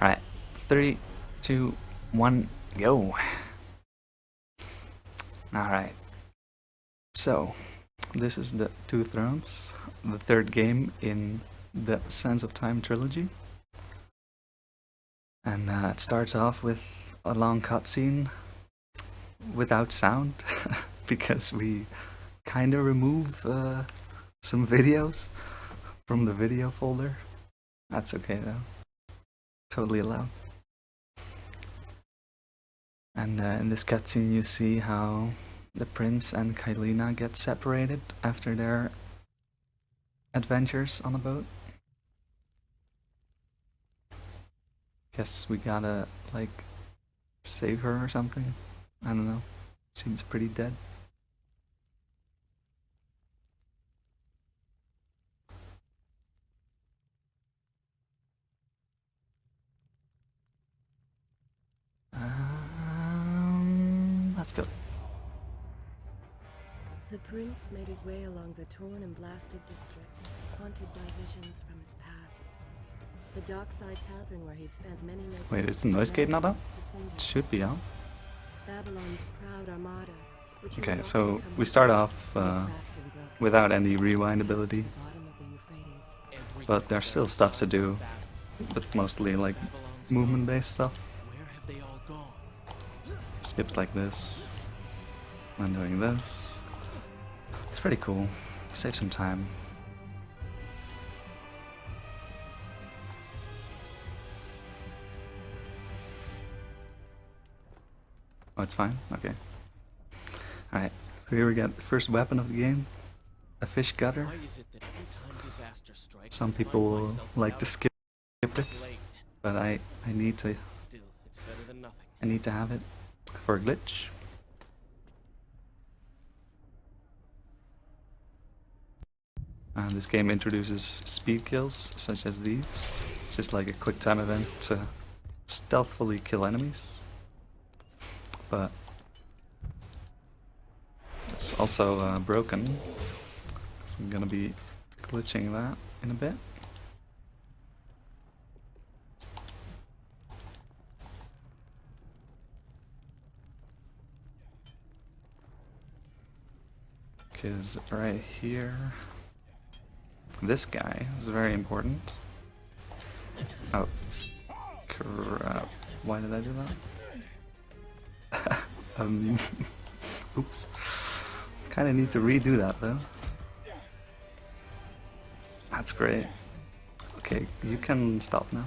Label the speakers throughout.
Speaker 1: Alright, 3, 2, 1, go. Alright, so this is the Two Thrones, the third game in the Sands of Time trilogy. And it starts off with a long cutscene without sound, because we kinda remove some videos from the video folder. That's okay though. Totally allowed. And in this cutscene you see how the prince and Kylina get separated after their adventures on a boat. Guess we gotta, like, save her or something? I don't know. Seems pretty dead. Let's go.
Speaker 2: The prince made his way along the torn and blasted district, haunted by visions from his past. The dockside tavern where he'd spent many nights.
Speaker 1: Wait, is the noise gate not on? It should be on.
Speaker 2: Babylon's proud armada.
Speaker 1: Okay, so we start off without any rewind ability, but there's still stuff to do, but mostly like movement-based stuff. Skips like this, and doing this. It's pretty cool. Save some time. Oh, it's fine? Okay. Alright, so here we got the first weapon of the game. A fish gutter. Some people will like to skip it, but I need to have it for a glitch. This game introduces speed kills such as these. It's just like a quick time event to stealthily kill enemies. But it's also broken, so I'm gonna be glitching that in a bit. Because right here, this guy is very important. Oh, crap. Why did I do that? Oops. Kinda need to redo that though. That's great. Okay, you can stop now.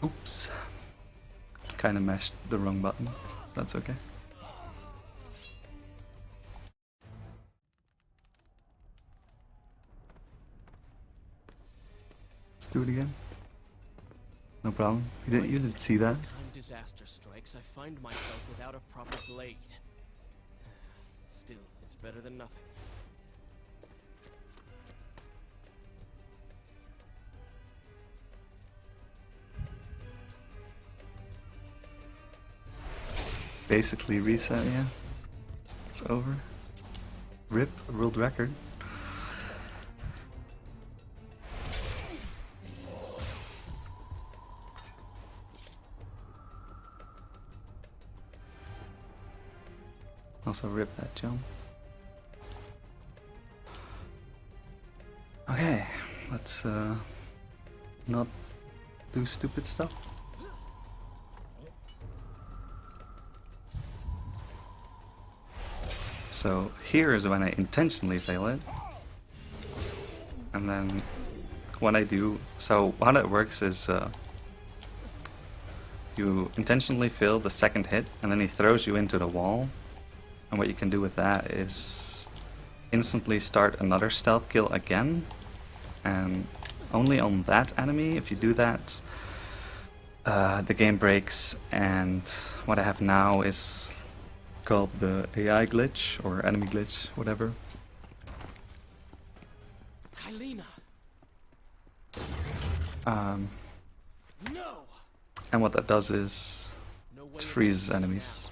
Speaker 1: Oops. Kinda mashed the wrong button. That's okay. Let's do it again. No problem. You didn't see that.
Speaker 3: Time disaster strikes, I find myself without a proper blade. Still, it's better than nothing.
Speaker 1: Basically reset, yeah. It's over. RIP, world record. Also rip that jump. Okay, let's not do stupid stuff. So here is when I intentionally fail it. And then what I do, so how it works is you intentionally fail the second hit and then he throws you into the wall. And what you can do with that is instantly start another stealth kill again. And only on that enemy, if you do that, the game breaks. And what I have now is called the AI glitch, or enemy glitch, whatever.
Speaker 3: Kylina! No!
Speaker 1: And what that does is it freezes enemies.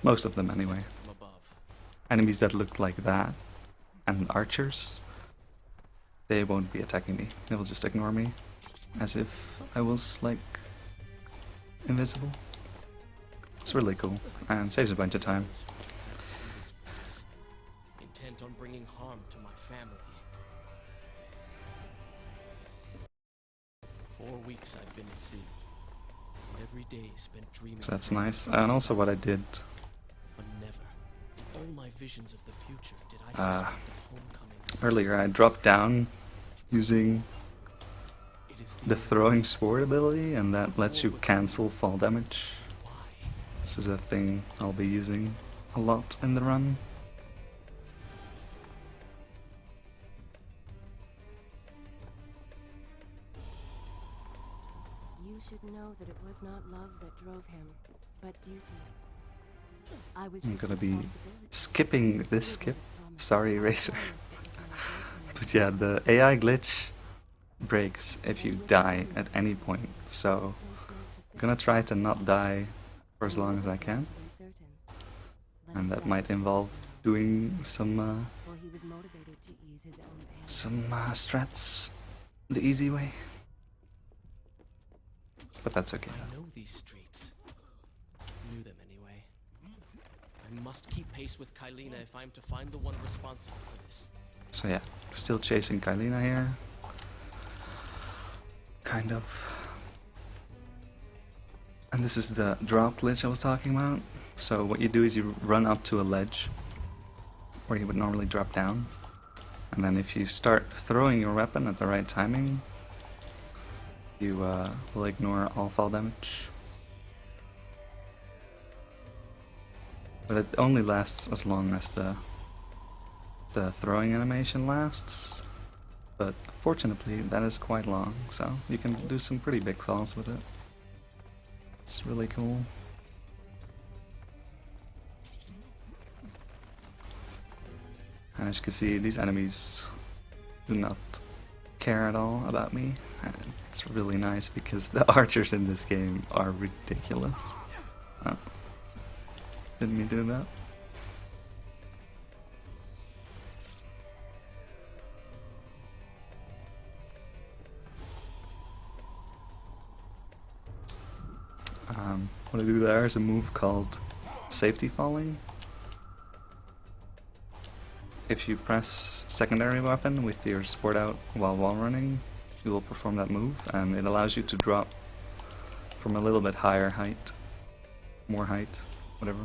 Speaker 1: Most of them anyway. Enemies that look like that, and archers. they won't be attacking me. They will just ignore me, as if I was like invisible. It's really cool and saves a bunch of time.
Speaker 3: This place, intent on bringing harm to my family. 4 weeks I've been at sea. Every day spent dreaming.
Speaker 1: So that's nice. And also what I did
Speaker 3: But never, in all my visions of the future, did I suspect a homecoming.
Speaker 1: earlier, I dropped down using
Speaker 3: It is
Speaker 1: the throwing sword ability, and that lets you cancel fall damage.
Speaker 3: why.
Speaker 1: This is a thing I'll be using a lot in the run.
Speaker 2: You should know that it was not love that drove him, but duty. I was
Speaker 1: I'm
Speaker 2: his
Speaker 1: gonna be
Speaker 2: responsibility.
Speaker 1: skipping this skip.
Speaker 2: Promise.
Speaker 1: Sorry, Racer.
Speaker 2: Promise that was my birthright.
Speaker 1: But yeah, the AI glitch breaks if you die at any point. So I'm gonna try to not die for as long as I can. And that might involve doing some
Speaker 2: For he was motivated to ease his own pain.
Speaker 1: strats the easy way. But that's okay.
Speaker 3: I know these streets. Knew them anyway. I must keep pace with Kylina if I'm to find the one responsible for this.
Speaker 1: So yeah, still chasing Kylina here. Kind of. And this is the drop glitch I was talking about. So what you do is you run up to a ledge where you would normally drop down. And then if you start throwing your weapon at the right timing, you will ignore all fall damage. But it only lasts as long as the throwing animation lasts. But fortunately that is quite long, so you can do some pretty big falls with it. It's really cool. And as you can see, these enemies do not care at all about me. And it's really nice because the archers in this game are ridiculous. Oh. Didn't mean to do that. What I do there is a move called safety falling. If you press secondary weapon with your sport out while wall running, you will perform that move, and it allows you to drop from a little bit higher height, more height, whatever,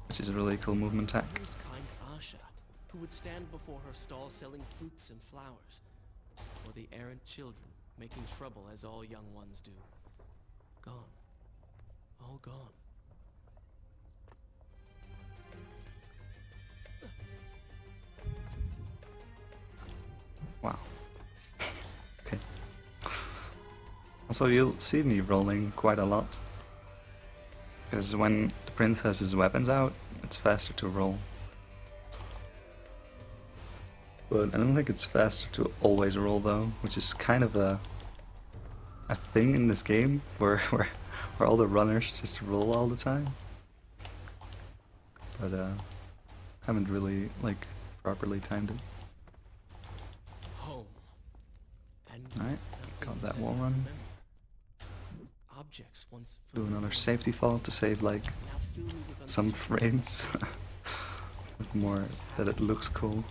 Speaker 1: which is a really cool movement tech.
Speaker 3: Here's kind Asha, who would stand before her stall selling fruits and flowers, or the errant children making trouble as all young ones do. Gone. All gone.
Speaker 1: Wow. Okay. Also, you'll see me rolling quite a lot, because when the prince has his weapons out, it's faster to roll. But I don't think it's faster to always roll though, which is kind of a thing in this game where all the runners just roll all the time. But haven't really like properly timed it.
Speaker 3: Home. And
Speaker 1: Alright, got that
Speaker 3: nothing
Speaker 1: wall
Speaker 3: says I
Speaker 1: run.
Speaker 3: remember. Objects once
Speaker 1: Do
Speaker 3: familiar
Speaker 1: another safety fall to save like
Speaker 3: now fill me with
Speaker 1: some
Speaker 3: uncertainty.
Speaker 1: frames. With more that it looks cool.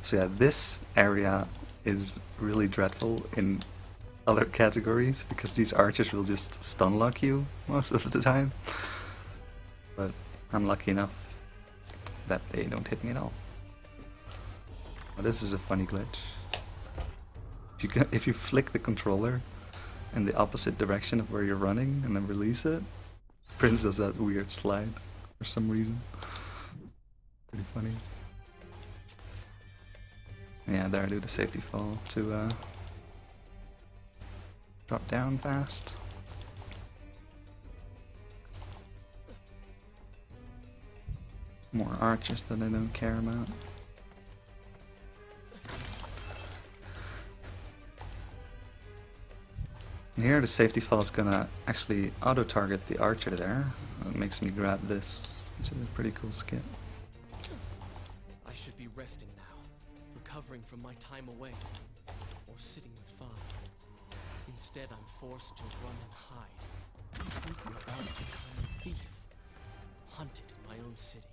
Speaker 1: So yeah, this area is really dreadful in other categories because these archers will just stun lock you most of the time. But I'm lucky enough that they don't hit me at all. But this is a funny glitch. If you flick the controller in the opposite direction of where you're running and then release it, Prince does that weird slide for some reason. Pretty funny. Yeah, there I do the safety fall to drop down fast. More archers that I don't care about. And here the safety fall is gonna actually auto-target the archer there. It makes me grab this, which is a pretty cool skip.
Speaker 3: I should be resting now, recovering from my time away, or sitting with father. Instead, I'm forced to run and hide, sneaking about like a common thief, hunted in my own city.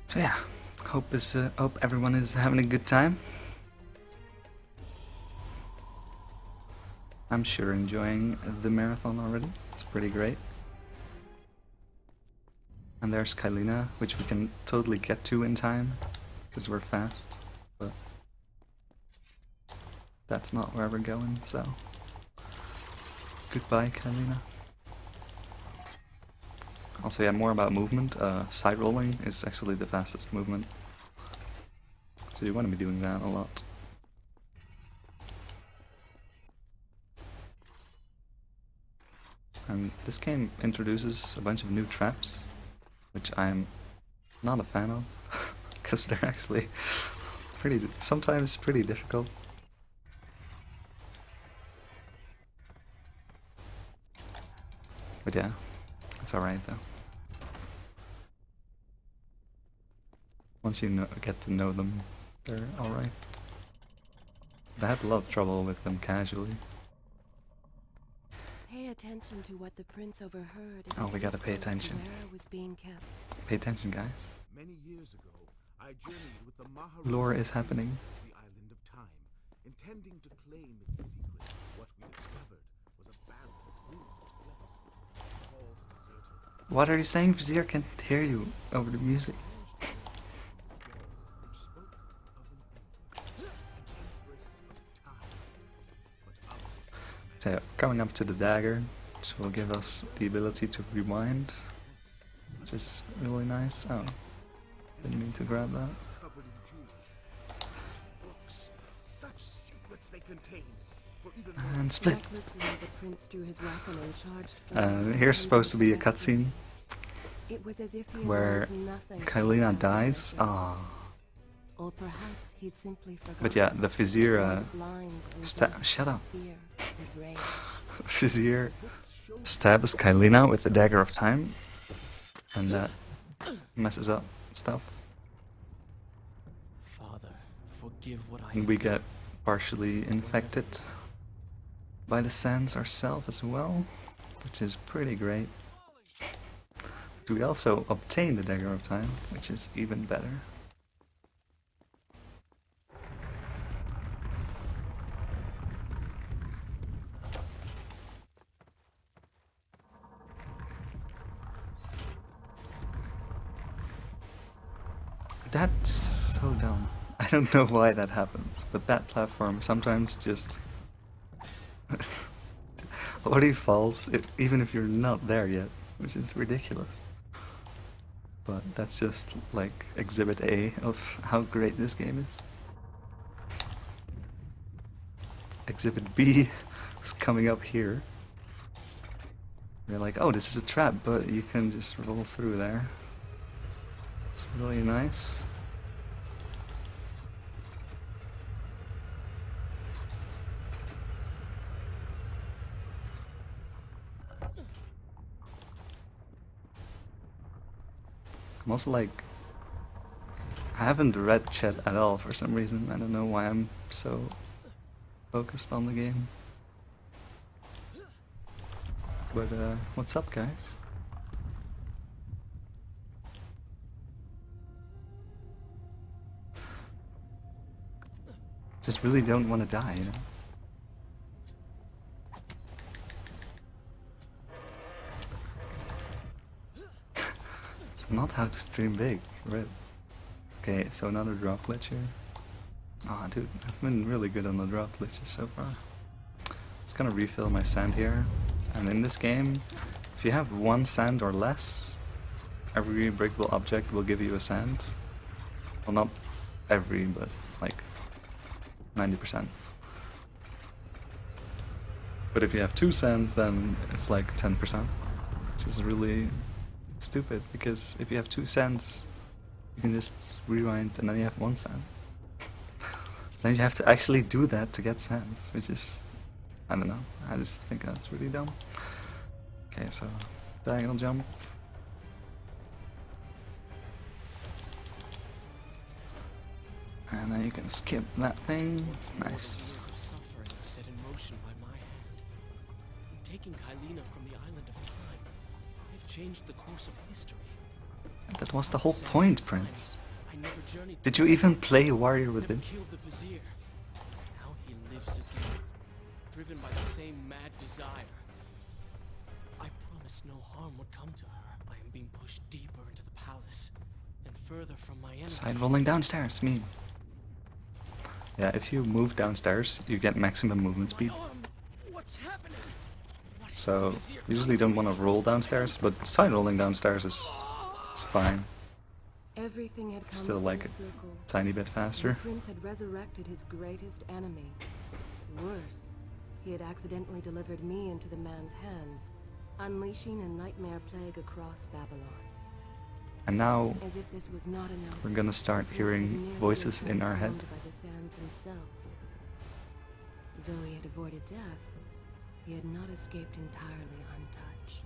Speaker 1: So yeah, hope everyone is having a good time. I'm sure enjoying the marathon already. It's pretty great. And there's Kylina, which we can totally get to in time because we're fast. But that's not where we're going. So goodbye, Kylina. Also, yeah, more about movement. Side rolling is actually the fastest movement. So you want to be doing that a lot. And this game introduces a bunch of new traps, which I'm not a fan of, because they're actually sometimes pretty difficult. But yeah, it's alright though. Once you get to know them, they're alright. But I had a lot of trouble with them casually.
Speaker 2: Pay attention to what the prince overheard.
Speaker 1: Oh, we gotta pay attention.
Speaker 2: Was being kept.
Speaker 1: Pay attention, guys.
Speaker 4: Many years ago, I journeyed with the Maharaja
Speaker 1: Lore is happening.
Speaker 4: to the island of time, intending to claim its secret. What we discovered was a barren, ruined place. The halls deserted.
Speaker 1: What are you saying, Vizier? I can't hear you over the music.
Speaker 4: Which spoke of an empress of time. But others
Speaker 1: So, coming up to the dagger, which will give us the ability to rewind, which is really nice. Oh, didn't mean to grab that.
Speaker 4: covered in jewels. Books, such secrets they contained. For even
Speaker 1: And split.
Speaker 2: Recklessly, the prince drew his weapon and charged forward.
Speaker 1: Here's supposed to be a cutscene
Speaker 2: It was as if he
Speaker 1: where
Speaker 2: learned nothing from
Speaker 1: Kylina
Speaker 2: his
Speaker 1: dies.
Speaker 2: past
Speaker 1: Ah,
Speaker 2: Or perhaps he'd simply forgotten.
Speaker 1: but yeah, the Vizier
Speaker 2: Blind and
Speaker 1: shut up.
Speaker 2: fear and rage.
Speaker 1: Vizier stabs Kylina with the dagger of time, and that messes up stuff.
Speaker 3: Father, forgive what I
Speaker 1: And we get partially infected by the sands ourselves as well, which is pretty great. We also obtain the dagger of time, which is even better. That's so dumb. I don't know why that happens, but that platform sometimes just already falls, even if you're not there yet, which is ridiculous. But that's just like Exhibit A of how great this game is. Exhibit B is coming up here. You're like, oh, this is a trap, but you can just roll through there. It's really nice. I'm also like, I haven't read chat at all for some reason. I don't know why I'm so focused on the game. But what's up, guys? Just really don't want to die, you know? It's not how to stream big, right? Okay, so another drop glitch here. Aw, dude, I've been really good on the drop glitches so far. Just gonna refill my sand here. And in this game, if you have 1 sand or less, every breakable object will give you a sand. Well, not every, but like 90%. But if you have 2 sands, then it's like 10%, which is really stupid, because if you have 2 sands, you can just rewind and then you have 1 sand. Then you have to actually do that to get sands, which is, I don't know, I just think that's really dumb. Okay, so diagonal jump. And then you can skip that thing.
Speaker 3: Once more, the
Speaker 1: Nice.
Speaker 3: wheels of suffering are set in motion by my hand. In taking Kylina from the island of time, I've changed the course of history.
Speaker 1: That was the whole point, Prince.
Speaker 3: I never journeyed
Speaker 1: Did you even play Warrior
Speaker 3: never
Speaker 1: Within?
Speaker 3: killed the vizier. Now he lives again, driven by the same mad desire. I promised no harm would come to her. I am being pushed deeper into the palace and further from my enemy.
Speaker 1: Side rolling downstairs, mean. Yeah, if you move downstairs, you get maximum movement speed.
Speaker 3: What's happening? What is
Speaker 1: So,
Speaker 3: the vizier
Speaker 1: usually don't want to roll downstairs, but side rolling downstairs is fine.
Speaker 2: Everything had come
Speaker 1: Still
Speaker 2: full
Speaker 1: like it.
Speaker 2: circle.
Speaker 1: Tiny bit
Speaker 2: The
Speaker 1: faster.
Speaker 2: prince had resurrected his greatest enemy. Worse, he had accidentally delivered me into the man's hands, unleashing a nightmare plague across Babylon.
Speaker 1: And now
Speaker 2: As if this was not enough,
Speaker 1: we're gonna start
Speaker 2: the prince
Speaker 1: hearing
Speaker 2: had nearly
Speaker 1: voices
Speaker 2: been
Speaker 1: in our head.
Speaker 2: transformed by the sands himself. Though he had avoided death, he had not escaped entirely untouched.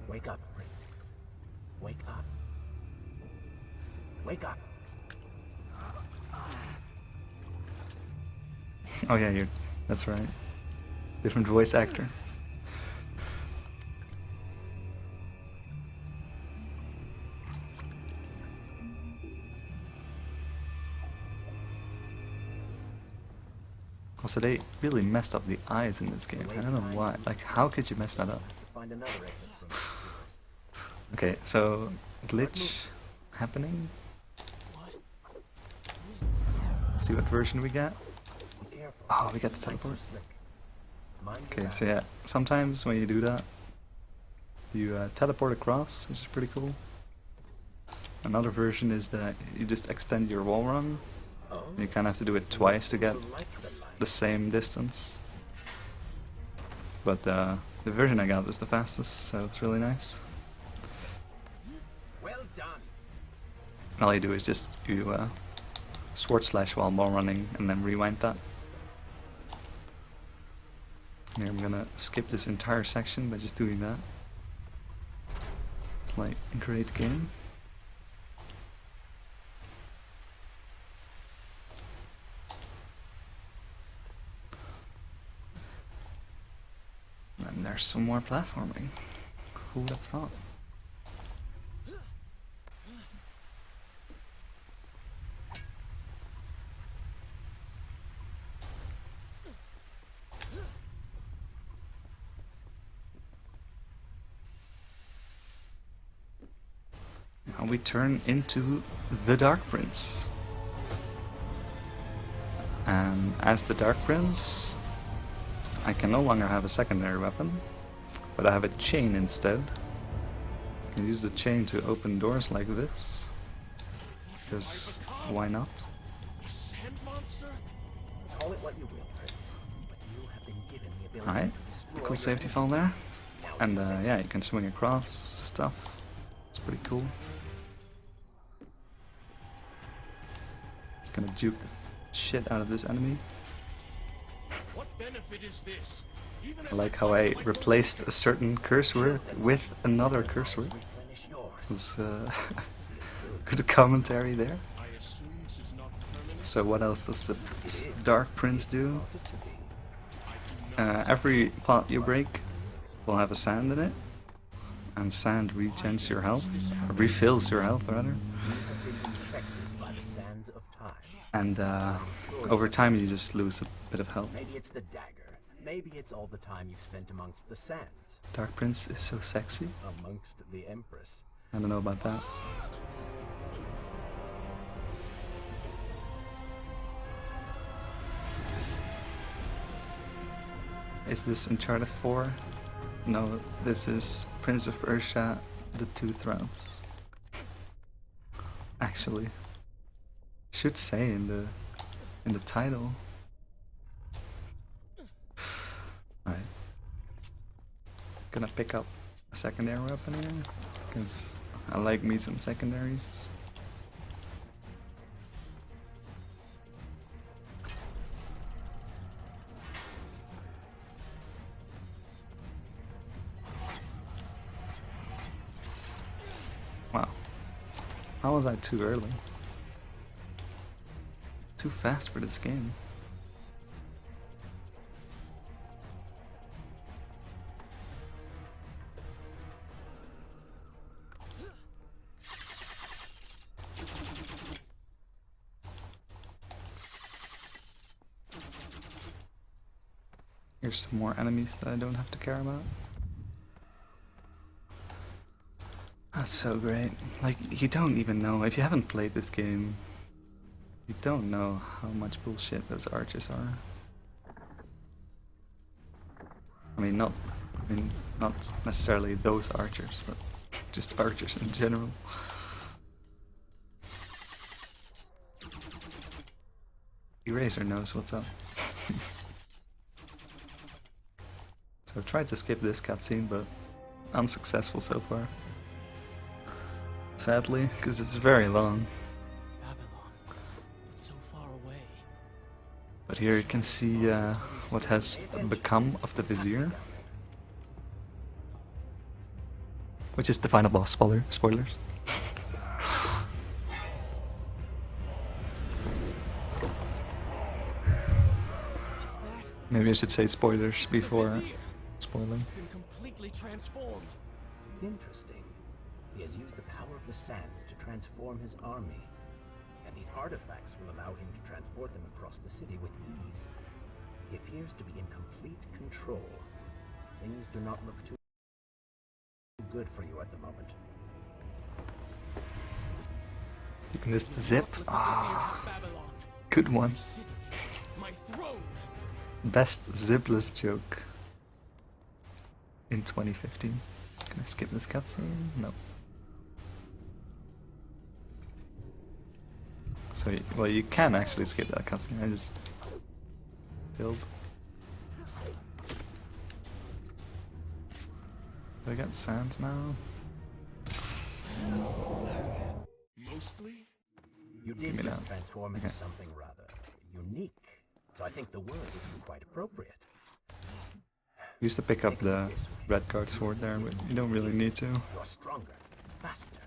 Speaker 4: Wake up, Prince. Wake up. Wake up.
Speaker 1: Oh yeah, that's right. Different voice actor. Also, they really messed up the eyes in this game. I don't know why. Like, how could you mess that up?
Speaker 4: Find another exit from this.
Speaker 1: Okay, so glitch happening. Let's see what version we got.
Speaker 4: Be careful.
Speaker 1: Oh, we got the
Speaker 4: Lights are
Speaker 1: teleport.
Speaker 4: slick. Mind your
Speaker 1: Okay, so
Speaker 4: eyes.
Speaker 1: yeah, sometimes when you do that, you teleport across, which is pretty cool. Another version is that you just extend your wall run.
Speaker 4: Oh,
Speaker 1: You kind of have to do it twice to get
Speaker 4: you like the light.
Speaker 1: the same distance. But the version I got is the fastest, so it's really nice.
Speaker 4: Well done.
Speaker 1: All you do is just you sword slash while wall running and then rewind that. Here I'm gonna skip this entire section by just doing that. It's like a great game. And there's some more platforming. Who would have thought? Now we turn into the Dark Prince. And as the Dark Prince, I can no longer have a secondary weapon, but I have a chain instead. I can use the chain to open doors like this, because why not?
Speaker 3: A sand monster?
Speaker 4: Call it what you will, Prince. But you have been given the ability
Speaker 1: Alright,
Speaker 4: to destroy
Speaker 1: cool
Speaker 4: your
Speaker 1: safety
Speaker 4: enemies.
Speaker 1: fall there.
Speaker 4: Now
Speaker 1: And
Speaker 4: use it.
Speaker 1: yeah, you can swing across stuff. It's pretty cool. Gonna juke the shit out of this enemy.
Speaker 3: What benefit is this? Even
Speaker 1: I
Speaker 3: as
Speaker 1: like how I replaced a certain curse word with another curse word.
Speaker 4: Replenish yours.
Speaker 1: It's good commentary there.
Speaker 3: I assume this is not permanent.
Speaker 1: So what else does the Dark Prince do?
Speaker 4: Fit to be.
Speaker 1: Every pot you break will have a sand in it, and sand regens your health, or refills your health rather.
Speaker 4: Have been infected by the sands of time.
Speaker 1: And over time you just lose a bit of health.
Speaker 4: Maybe it's the dagger. Maybe it's all the time you've spent amongst the sands.
Speaker 1: Dark Prince is so sexy.
Speaker 4: Amongst the Empress.
Speaker 1: I don't know about that. Is this Uncharted 4? No, this is Prince of Persia: The Two Thrones. Actually, should say in the title. Right. Gonna pick up a secondary weapon here, because I like me some secondaries. Wow. How was that too early? Too fast for this game. Here's some more enemies that I don't have to care about. That's so great. Like, you don't even know, if you haven't played this game, you don't know how much bullshit those archers are. I mean, not necessarily those archers, but just archers in general. Eraser knows what's up. So I've tried to skip this cutscene, but unsuccessful so far. Sadly, because it's very long.
Speaker 3: Babylon. It's so far away.
Speaker 1: But here you can see what has become of the Vizier. Which is the final boss, spoilers.
Speaker 3: Is that
Speaker 1: Maybe I should say spoilers before
Speaker 3: Vizier?
Speaker 1: spoiling.
Speaker 3: He's been completely transformed.
Speaker 5: Interesting. He has used the power of the sands to transform his army, and these artifacts will allow him to transport them across the city with ease. He appears to be in complete control. Things do not look too good for you at the moment.
Speaker 1: You can just zip.
Speaker 3: Let the Vizier
Speaker 1: Ah,
Speaker 3: have Babylon.
Speaker 1: good one.
Speaker 3: My city, my throne.
Speaker 1: Best Zipless joke in 2015. Can I skip this cutscene? No. So, well, you can actually skip that cutscene. I just build. Do I get sands now?
Speaker 3: Mostly?
Speaker 5: You
Speaker 1: Give
Speaker 5: did
Speaker 1: me
Speaker 5: just
Speaker 1: that.
Speaker 5: transform into
Speaker 1: Okay.
Speaker 5: something rather unique, so I think the word isn't quite appropriate.
Speaker 1: Used to pick up the red guard sword there, but you don't really need to.
Speaker 5: You're stronger, faster.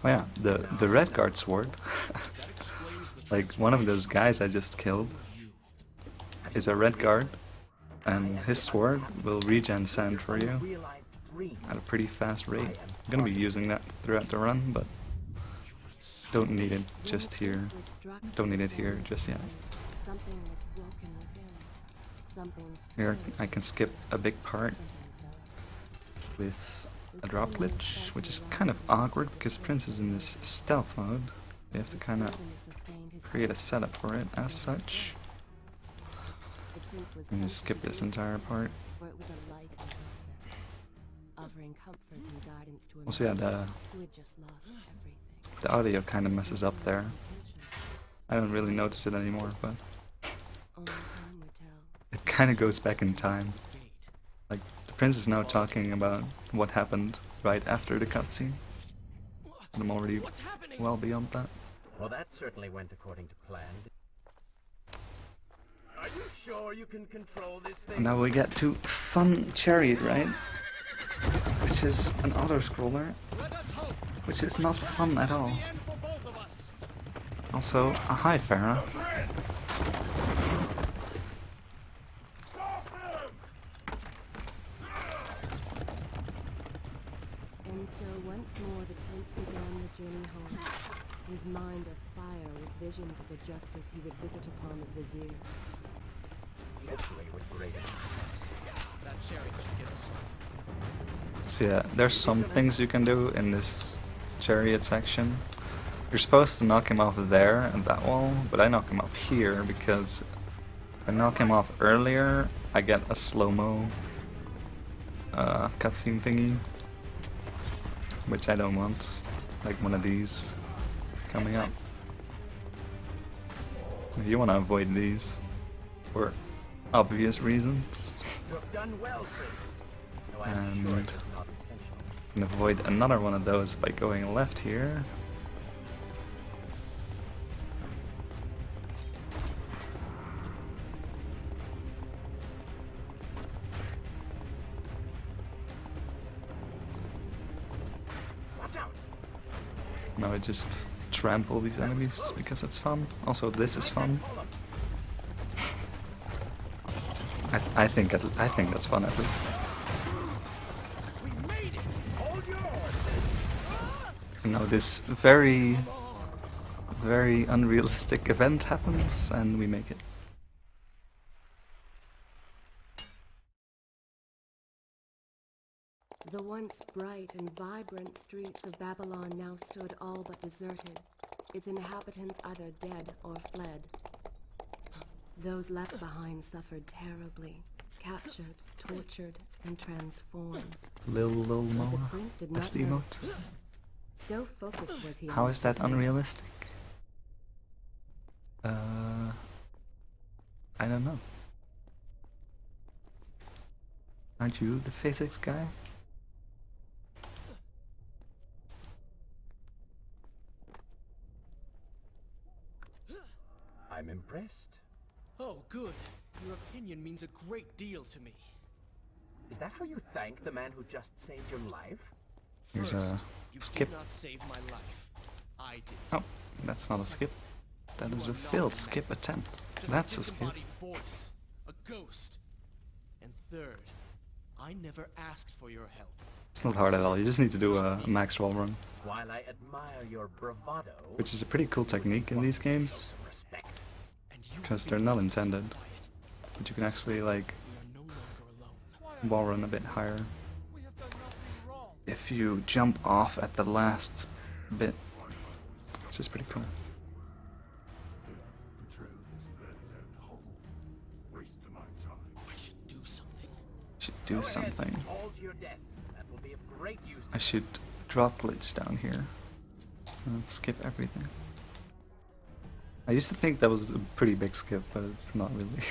Speaker 1: Oh yeah, the red guard sword. Like, one of those guys I just killed is a red guard, and his sword will regen sand for you
Speaker 5: Realized dreams.
Speaker 1: at a pretty fast rate. I'm gonna be using that throughout the run, but don't need it just here. Don't need it here just yet.
Speaker 2: Something was broken within. Something
Speaker 1: Here
Speaker 2: strange,
Speaker 1: I can skip a big part
Speaker 2: something
Speaker 1: with a drop glitch, which is kind of awkward because Prince is in this stealth mode. You have to kind of create a setup for it as such. And you skip this entire part.
Speaker 2: For it was a light and darkness, offering comfort and guidance to a
Speaker 1: Also, yeah,
Speaker 2: man who had just lost everything.
Speaker 1: the audio kind of messes up there. I don't really notice it anymore, but
Speaker 2: Only time would tell.
Speaker 1: it kind of goes back in time. Like, the Prince is now talking about what happened right after the cutscene. And I'm already
Speaker 3: What's happening?
Speaker 1: well beyond that.
Speaker 5: Well, that certainly went according to plan. Are you sure you can control this thing?
Speaker 1: And now we get to Fun Chariot Ride, which is an auto-scroller,
Speaker 3: Let us hope.
Speaker 1: which is not fun at all.
Speaker 3: The end for both of us.
Speaker 1: Also, a hi Farah.
Speaker 2: And so once more the prince began the journey home, his mind afire with visions of the justice he would visit upon the vizier.
Speaker 5: Hopefully with greater success.
Speaker 3: That chariot should get us home.
Speaker 1: So yeah, there's some things you can do in this chariot section. You're supposed to knock him off there at that wall, but I knock him off here because if I knock him off earlier, I get a slow-mo cutscene thingy, which I don't want, like one of these coming up. You want to avoid these for obvious reasons,
Speaker 5: You have done well, Prince. Though I'm sure
Speaker 1: and
Speaker 5: it was not intentional.
Speaker 1: you can avoid another one of those by going left here.
Speaker 5: Watch out!
Speaker 1: No, I just trample these enemies because it's fun. Also, this is fun. I think that's fun at least.
Speaker 3: We made it!
Speaker 5: Hold your horses!
Speaker 1: You know, this very unrealistic event happens, and we make it.
Speaker 2: The once bright and vibrant streets of Babylon now stood all but deserted, its inhabitants either dead or fled. Those left behind suffered terribly, captured, tortured, and transformed.
Speaker 1: Lil
Speaker 2: But the
Speaker 1: Noah.
Speaker 2: prince did
Speaker 1: That's
Speaker 2: not
Speaker 1: the
Speaker 2: notice
Speaker 1: emote.
Speaker 2: this. So focused was he on
Speaker 1: How
Speaker 2: his
Speaker 1: is that
Speaker 2: escape.
Speaker 1: unrealistic? I don't know. Aren't you the physics guy?
Speaker 5: I'm impressed.
Speaker 3: Oh, good. Your opinion means a great deal to me.
Speaker 5: Is that how you thank the man who just saved your life?
Speaker 1: Here's
Speaker 3: First,
Speaker 1: a
Speaker 3: you
Speaker 1: skip.
Speaker 3: did not save my life. I did.
Speaker 1: Oh, that's not a skip. That
Speaker 3: You
Speaker 1: is
Speaker 3: are
Speaker 1: a
Speaker 3: not
Speaker 1: failed
Speaker 3: man,
Speaker 1: skip attempt.
Speaker 3: just
Speaker 1: That's
Speaker 3: a
Speaker 1: a skip.
Speaker 3: disembodied voice, a ghost. And third, I never asked for your help.
Speaker 1: It's not hard at all. You just need to do a max wall run,
Speaker 5: While I admire your bravado,
Speaker 1: which is a pretty cool technique in these games,
Speaker 5: some respect.
Speaker 3: And you
Speaker 1: because
Speaker 3: will
Speaker 1: they're
Speaker 3: be
Speaker 1: not
Speaker 3: able to
Speaker 1: intended.
Speaker 3: keep quiet.
Speaker 1: But you can actually like
Speaker 3: We are no longer alone.
Speaker 1: wall run a bit higher if you jump off at the last bit. This is pretty cool.
Speaker 3: I should do something.
Speaker 1: Should do
Speaker 5: Go ahead,
Speaker 1: something.
Speaker 5: fall to your death. That will be of great use to
Speaker 1: I should drop glitch down here. Skip everything. I used to think that was a pretty big skip, but it's not really.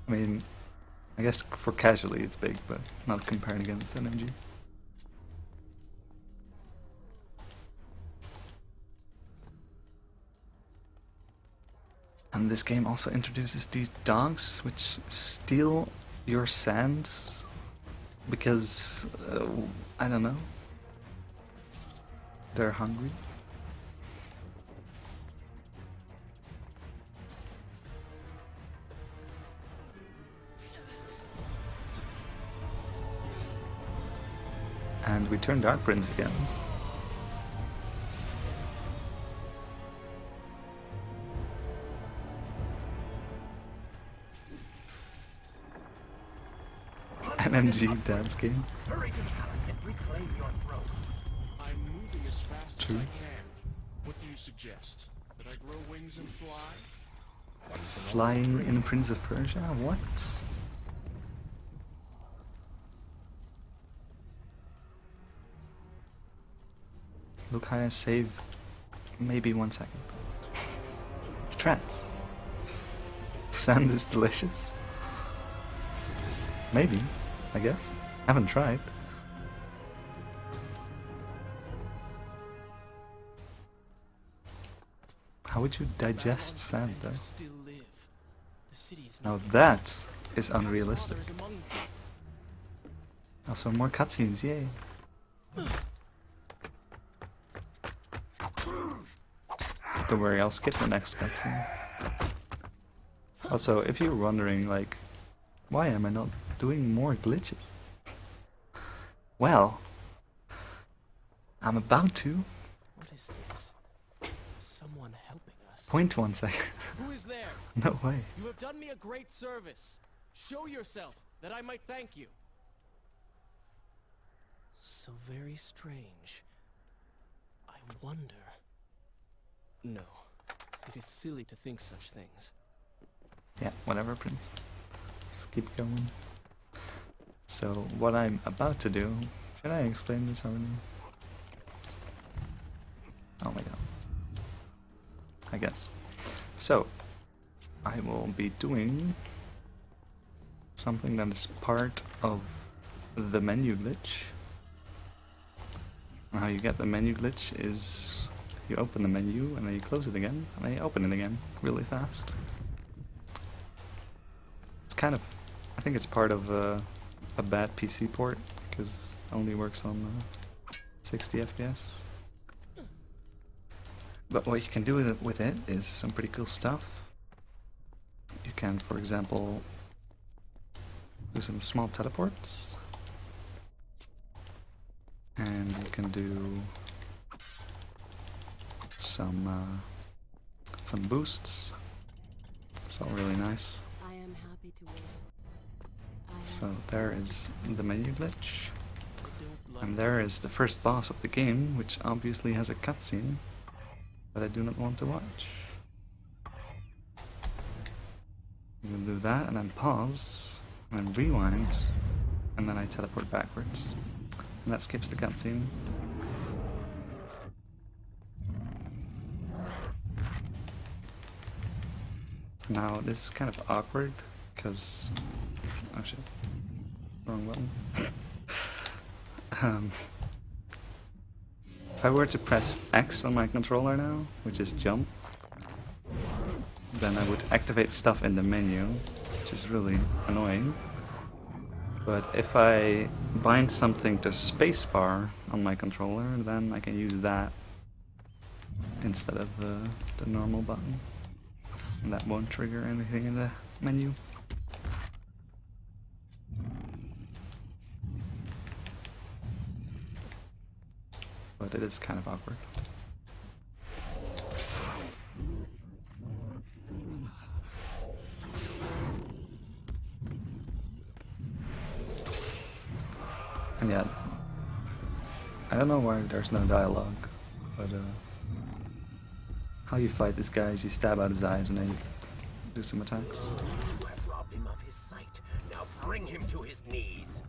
Speaker 1: I mean, I guess for casually it's big, but not compared against NMG. And this game also introduces these dogs which steal your sands because, I don't know, they're hungry. And we turn Dark Prince again. NMG dance game.
Speaker 5: hurry to the palace and reclaim your throne.
Speaker 6: I'm moving as fast
Speaker 1: True.
Speaker 6: as I can. What do you suggest? That I grow wings and fly?
Speaker 1: Flying in Prince of Persia? What? Look how I save maybe 1 second. Strats. Sand is delicious. Maybe, I guess. Haven't tried. How would you digest sand though?
Speaker 3: Still live. The city is
Speaker 1: Now
Speaker 3: not
Speaker 1: that is
Speaker 3: Perhaps
Speaker 1: unrealistic.
Speaker 3: father is among them.
Speaker 1: Also more cutscenes, yay. Don't worry, I'll skip the next cutscene. Also, if you're wondering, like, why am I not doing more glitches? Well, I'm about to.
Speaker 3: What is this? Someone helping us.
Speaker 1: Point 1 second.
Speaker 3: Who is there?
Speaker 1: No way.
Speaker 3: You have done me a great service. Show yourself, that I might thank you. So very strange. I wonder... No. It is silly to think such things.
Speaker 1: Yeah, whatever, Prince. Just keep going. So, what I'm about to do... Should I explain this already? Oh my god. I guess. So, I will be doing something that is part of the menu glitch. And how you get the menu glitch is you open the menu and then you close it again and then you open it again really fast. It's kind of, I think it's part of a bad PC port because it only works on 60 FPS. But what you can do with it is some pretty cool stuff. You can, for example, do some small teleports. And you can do some boosts. It's all really nice.
Speaker 2: I am happy to win.
Speaker 1: So there is the menu glitch.
Speaker 3: Don't
Speaker 1: And
Speaker 3: like
Speaker 1: there is the first boss of the game, which obviously has a cutscene that I do not want to watch. You can do that and then pause, and then rewind, and then I teleport backwards. And that skips the cutscene. Now this is kind of awkward, because... oh shit. Wrong button. If I were to press X on my controller now, which is jump, then I would activate stuff in the menu, which is really annoying. But if I bind something to spacebar on my controller, then I can use that instead of the normal button. And that won't trigger anything in the menu. But it is kind of awkward. And yeah, I don't know why there's no dialogue, but how you fight this guy is you stab out his eyes and then you do some attacks.
Speaker 5: You have robbed him of his sight. Now bring him to his knees.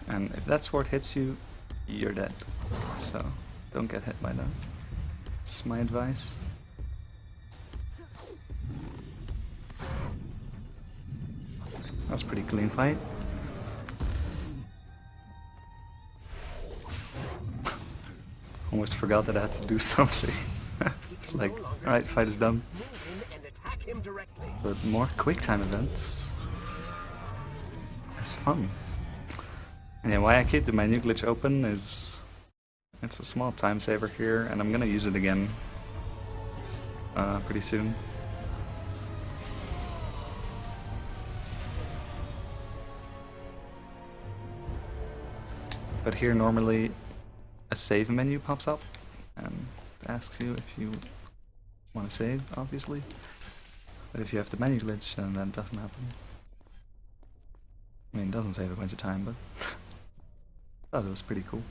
Speaker 1: And if that sword hits you, you're dead. So don't get hit by that. That's my advice. That was a pretty clean fight. Almost forgot that I had to do something. It's like, alright, fight is done.
Speaker 5: Move in and attack him directly.
Speaker 1: But more quick time events. That's fun. And yeah, why I keep the menu glitch open is it's a small time saver here, and I'm gonna use it again pretty soon. But here normally a save menu pops up and asks you if you want to save, obviously. But if you have the menu glitch, then that doesn't happen. I mean, it doesn't save a bunch of time, but I thought it was pretty cool.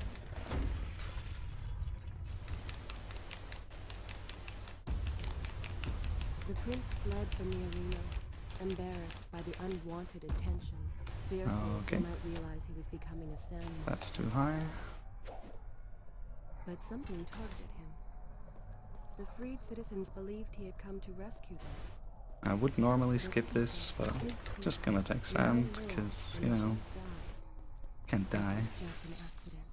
Speaker 2: The prince fled from the arena, embarrassed by the unwanted attention. Fearful
Speaker 1: Okay.
Speaker 2: he might realize he was becoming a sandman.
Speaker 1: That's too high.
Speaker 2: But something tugged at him. The freed citizens believed he had come to rescue them.
Speaker 1: I would normally skip this, but I'm just gonna take sand, because, you know, can't die.
Speaker 2: This was just an accident.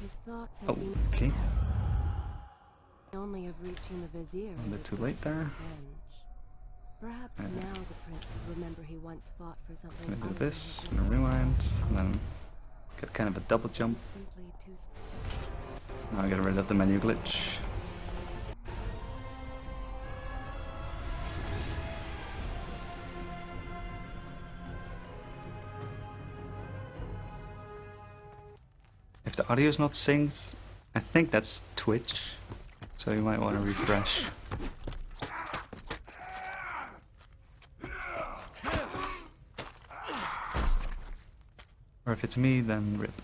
Speaker 2: His thoughts had been
Speaker 1: Okay,
Speaker 2: only of reaching the vizier.
Speaker 1: a
Speaker 2: and
Speaker 1: bit too
Speaker 2: its
Speaker 1: late there.
Speaker 2: revenge. Perhaps now the prince would remember he once fought for something.
Speaker 1: Gonna do
Speaker 2: other
Speaker 1: this,
Speaker 2: than his
Speaker 1: and rewind, and then get kind of a double jump.
Speaker 2: simply too.
Speaker 1: Now I get rid of the menu glitch. If the audio is not synced, I think that's Twitch, so you might want to refresh. Or if it's me, then rip.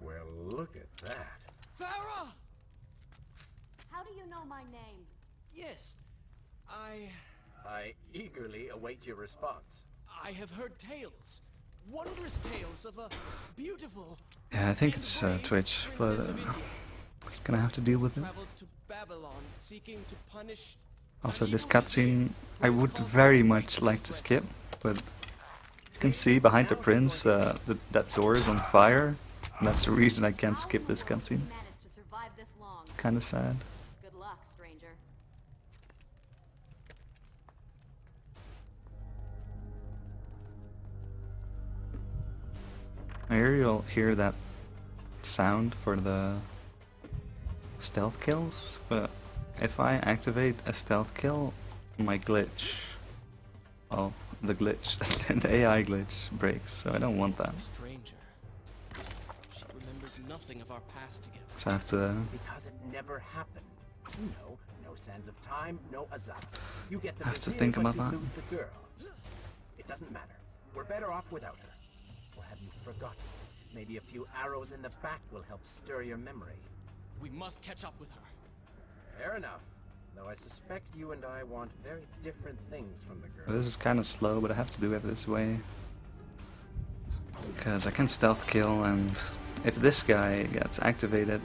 Speaker 5: Well, look at that.
Speaker 3: Farah!
Speaker 7: How do you know my name?
Speaker 3: Yes,
Speaker 5: I eagerly await your response.
Speaker 3: I have heard tales, wondrous tales of a beautiful.
Speaker 1: Yeah, I think it's Twitch, but it's gonna have to deal with it.
Speaker 3: Traveled to Babylon, seeking to punish.
Speaker 1: Also, this cutscene I would very much like to skip, but you can see behind the prince that door is on fire, and that's the reason I can't skip this cutscene.
Speaker 7: Managed to survive this long.
Speaker 1: It's kind of sad.
Speaker 7: Good luck, stranger.
Speaker 1: Here you'll hear that sound for the stealth kills, but if I activate a stealth kill, my glitch, well, the glitch, the AI glitch breaks, so I don't want that.
Speaker 3: Stranger. She remembers nothing of our past together.
Speaker 1: So I have to,
Speaker 5: Because it never happened. You know, no sands of time, no azap. You get the
Speaker 1: I have to
Speaker 5: vizier,
Speaker 1: think
Speaker 5: but
Speaker 1: about
Speaker 5: you
Speaker 1: that.
Speaker 5: lose the girl. It doesn't matter. We're better off without her. Or have you forgotten? Maybe a few arrows in the back will help stir your memory.
Speaker 3: We must catch up with her.
Speaker 5: Fair enough. Though I suspect you and I want very different things from the girl.
Speaker 1: this is kind of slow, but I have to do it this way. Because I can stealth kill, and if this guy gets activated,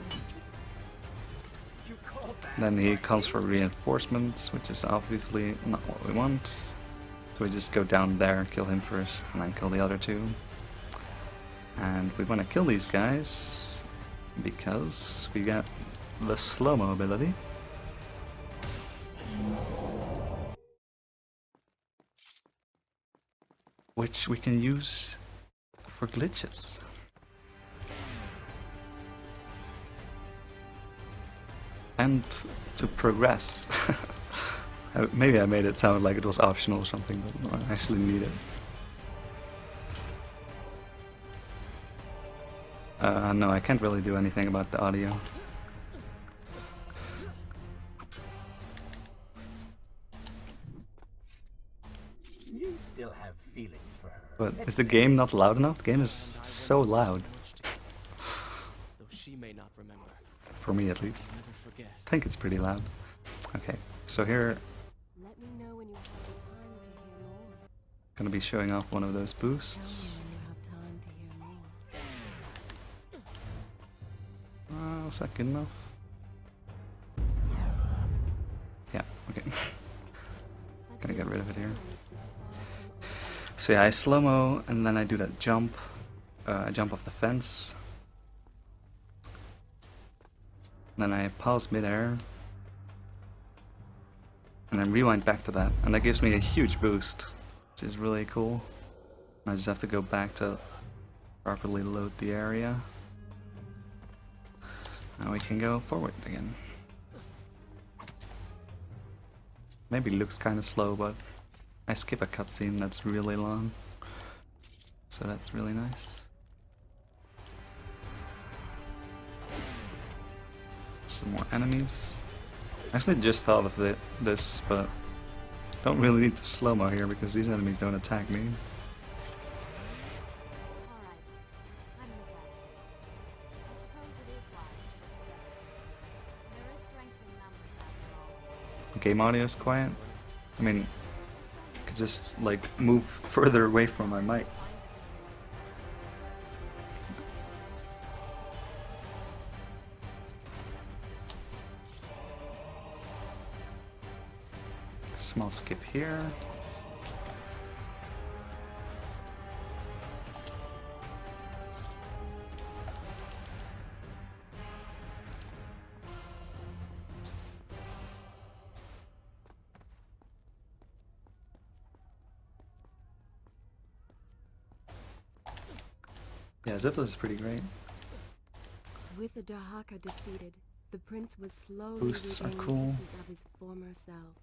Speaker 1: then he calls for reinforcements, which is obviously not what we want. So we just go down there, kill him first, and then kill the other two. And we want to kill these guys because we got the slow-mo ability. Which we can use for glitches. And to progress. Maybe I made it sound like it was optional or something, but no, I actually need it. No, I can't really do anything about the audio.
Speaker 5: You still have feelings for her.
Speaker 1: But is the game not loud enough? The game is so loud.
Speaker 3: Though she may not remember.
Speaker 1: For me at least.
Speaker 3: Never forget.
Speaker 1: I think it's pretty loud. Okay, so here
Speaker 2: Let me know when you have the time to hear more.
Speaker 1: gonna be showing off one of those boosts.
Speaker 2: Tell me when you have time to hear more.
Speaker 1: Is that good enough? Yeah, okay. Gonna get rid of it here. So yeah, I slow-mo and then I do that jump. I jump off the fence. Then I pause mid-air. And then rewind back to that. And that gives me a huge boost, which is really cool. I just have to go back to properly load the area. Now we can go forward again. Maybe it looks kind of slow, but I skip a cutscene that's really long. So that's really nice. Some more enemies. I actually just thought of this, but don't really need to slow-mo here because these enemies don't attack me.
Speaker 7: Alright. I'm impressed. I suppose it is wise to work together. There is strength in numbers after all.
Speaker 1: Game audio is quiet. I mean, I could just like move further away from my mic. Small skip here. Yeah, Zipless is pretty great.
Speaker 2: With the Dahaka defeated, the prince was slowly
Speaker 1: Boosts are
Speaker 2: regaining
Speaker 1: cool.
Speaker 2: pieces of his former self.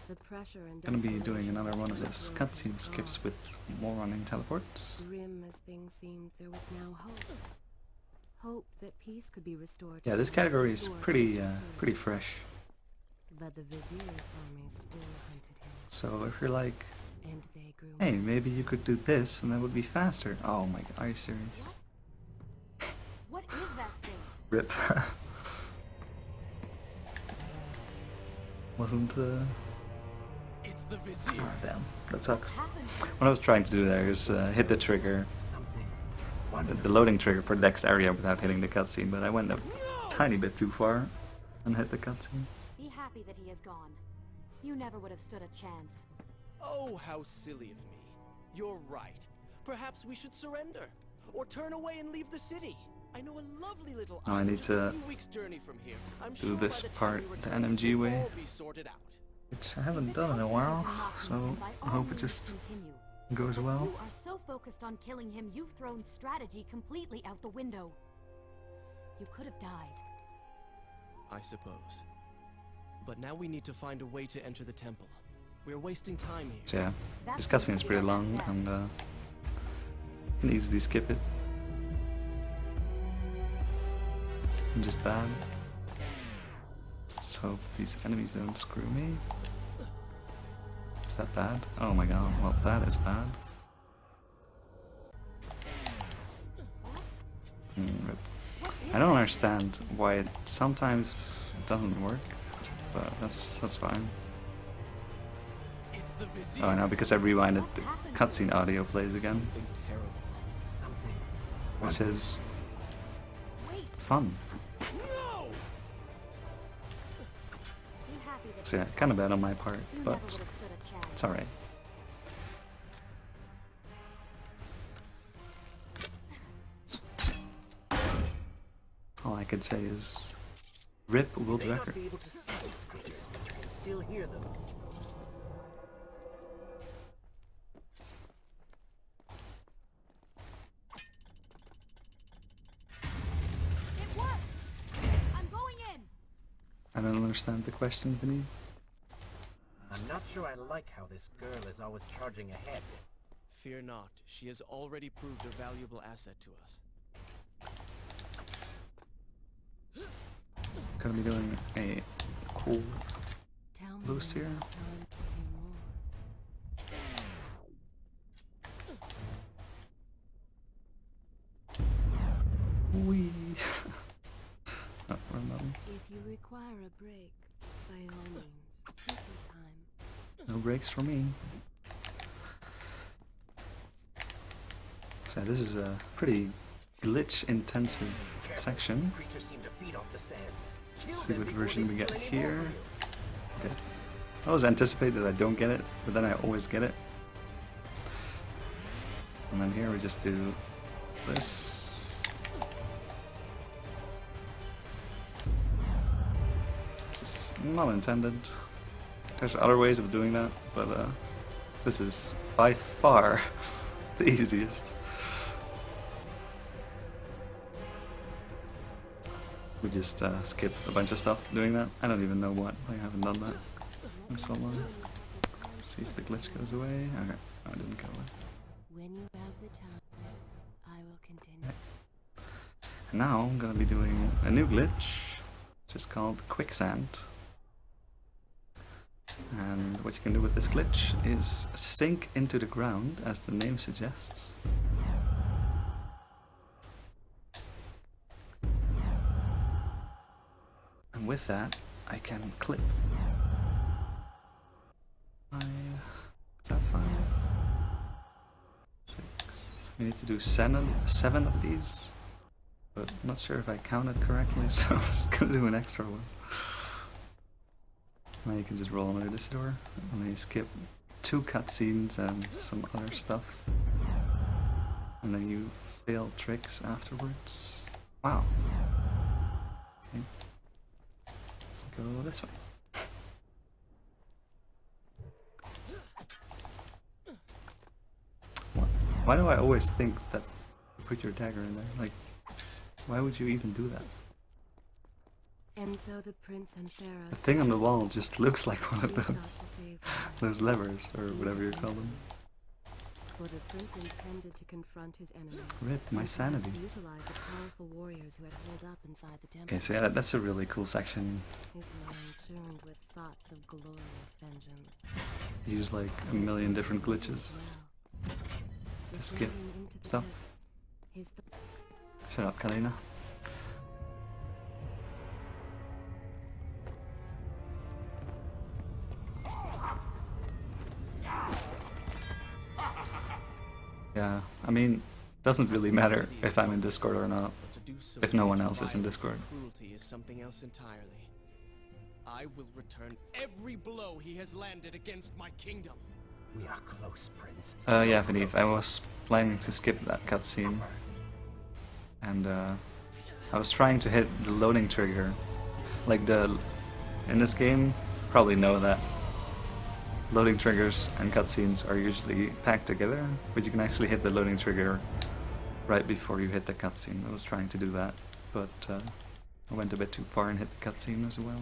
Speaker 2: The pressure and
Speaker 1: Gonna be doing
Speaker 2: desperation
Speaker 1: another one of
Speaker 2: his
Speaker 1: those
Speaker 2: world
Speaker 1: cutscene
Speaker 2: was
Speaker 1: skips
Speaker 2: gone.
Speaker 1: with more running teleports.
Speaker 2: Grim as things seemed, there was now hope. Hope that peace could be restored.
Speaker 1: Yeah, this category is pretty fresh.
Speaker 2: But the vizier's army still hunted him,
Speaker 1: So if you're like,
Speaker 2: and they grew.
Speaker 1: hey, maybe you could do this and that would be faster. Oh my god, are you serious?
Speaker 7: What is that thing?
Speaker 1: Rip. Wasn't
Speaker 3: It's the vizier.
Speaker 1: oh, damn, that sucks.
Speaker 7: Happened?
Speaker 1: What I was trying to do there is hit the trigger,
Speaker 5: Something.
Speaker 1: the loading trigger for the next area without hitting the cutscene, but I went a tiny bit too far and hit the cutscene.
Speaker 7: Be happy that he is gone. You never would have stood a chance.
Speaker 3: Oh, how silly of me. You're right. Perhaps we should surrender. Or turn away and leave the city. I know a lovely little
Speaker 1: Now I
Speaker 3: island
Speaker 1: need
Speaker 3: just
Speaker 1: to
Speaker 3: a few weeks' journey from here. I'm
Speaker 1: do
Speaker 3: sure
Speaker 1: this
Speaker 3: by the time
Speaker 1: part
Speaker 3: we
Speaker 1: the
Speaker 3: return,
Speaker 1: NMG
Speaker 3: this will
Speaker 1: way.
Speaker 3: all be sorted out.
Speaker 1: Which I haven't done in a while, so I hope it just goes well.
Speaker 7: You are so focused focused on killing him, you've thrown strategy completely out the window. You could have died.
Speaker 3: I suppose. But now we need to find a way to enter the temple. We're wasting time here.
Speaker 1: So yeah, this cutscene is pretty long, and you can easily skip it. I'm just bad. Let's hope these enemies don't screw me. Is that bad? Oh my god, well that is bad. Rip. I don't understand why it sometimes doesn't work, but that's fine.
Speaker 3: It's the Vizier.
Speaker 1: Oh, now because I rewinded, the cutscene audio plays again,
Speaker 3: Something terrible.
Speaker 5: Something.
Speaker 1: which is
Speaker 7: Wait!
Speaker 1: fun.
Speaker 3: No!
Speaker 7: Be happy that
Speaker 1: So yeah, kind of bad on my part,
Speaker 7: you never would
Speaker 1: but
Speaker 7: have stood a chance.
Speaker 1: it's alright. All I could say is, RIP world
Speaker 5: You may
Speaker 1: record.
Speaker 5: not be able to see these creatures, but you can still hear them.
Speaker 7: It worked! I'm going in!
Speaker 1: I don't understand the question, Vinny.
Speaker 5: I'm not sure I like how this girl is always charging ahead.
Speaker 3: Fear not. She has already proved a valuable asset to us.
Speaker 1: Gonna be doing a cool
Speaker 2: Tell me
Speaker 1: boost
Speaker 2: when
Speaker 1: here.
Speaker 2: it's time to hear more.
Speaker 1: Wee. Oh, wrong button.
Speaker 2: If you require a break, by all means, take your time.
Speaker 1: No breaks for me. So this is a pretty glitch-intensive
Speaker 5: Careful,
Speaker 1: section.
Speaker 5: these creatures seem to feed off the sands. Kill
Speaker 1: Let's see
Speaker 5: them
Speaker 1: what
Speaker 5: before
Speaker 1: version
Speaker 5: they
Speaker 1: we get
Speaker 5: steal any more
Speaker 1: here.
Speaker 5: from you.
Speaker 1: Okay. I always anticipate that I don't get it, but then I always get it. And then here we just do this. Just not intended. There's other ways of doing that, but this is by far the easiest. We just skip a bunch of stuff doing that. I don't even know what. I haven't done that in so long. See if the glitch goes away. Okay, no, it didn't go away.
Speaker 2: When you have the time, I will continue.
Speaker 1: And now I'm gonna be doing a new glitch, which is called quicksand. And what you can do with this glitch is sink into the ground, as the name suggests. And with that, I can clip. Is that 5? 6. We need to do 7 of these. But I'm not sure if I counted correctly, so I'm just gonna do an extra one. Now you can just roll under this door, and then you skip 2 cutscenes and some other stuff. And then you fail tricks afterwards. Wow. Okay. Let's go this way. Why do I always think that you put your dagger in there? Like, why would you even do that?
Speaker 2: And so the prince and Farah.
Speaker 1: The thing on the wall just looks like one of
Speaker 2: sought to
Speaker 1: those.
Speaker 2: save her.
Speaker 1: Those levers, or whatever you call them.
Speaker 2: For the prince intended to confront his enemy.
Speaker 1: Rip my
Speaker 2: and
Speaker 1: sanity.
Speaker 2: perhaps utilize the powerful warriors who had holed up inside the temple.
Speaker 1: Okay, so yeah, that's a really cool section.
Speaker 2: His mind churned with thoughts of glorious vengeance.
Speaker 1: Use like a million different glitches.
Speaker 2: Well,
Speaker 1: To skip
Speaker 2: descending into the
Speaker 1: stuff.
Speaker 2: depths is the
Speaker 1: Shut up, Kalina. Yeah, I mean, doesn't really matter if I'm in Discord or not.
Speaker 3: But to do so
Speaker 1: If no
Speaker 3: with
Speaker 1: one
Speaker 3: such
Speaker 1: else is in
Speaker 3: violence
Speaker 1: Discord.
Speaker 3: and Cruelty is something else entirely. I will return every blow he has landed against my kingdom.
Speaker 5: We are close, Prince.
Speaker 1: Yeah, Vanith, I was planning to skip that cutscene. And I was trying to hit the loading trigger. Like in this game, probably know that loading triggers and cutscenes are usually packed together, but you can actually hit the loading trigger right before you hit the cutscene. I was trying to do that, but I went a bit too far and hit the cutscene as well.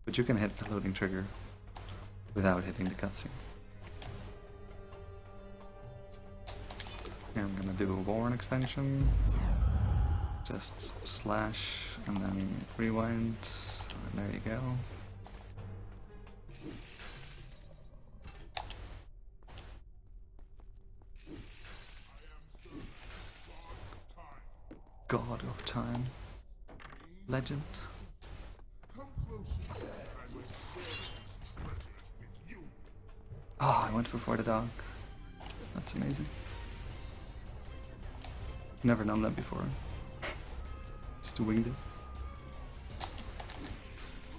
Speaker 1: But you can hit the loading trigger without hitting the cutscene. Here I'm gonna do a Warren extension. Just slash and then rewind. And there you go. God of Time. Legend. Oh, I went for the dog. That's amazing. Never done that before. Just winged it.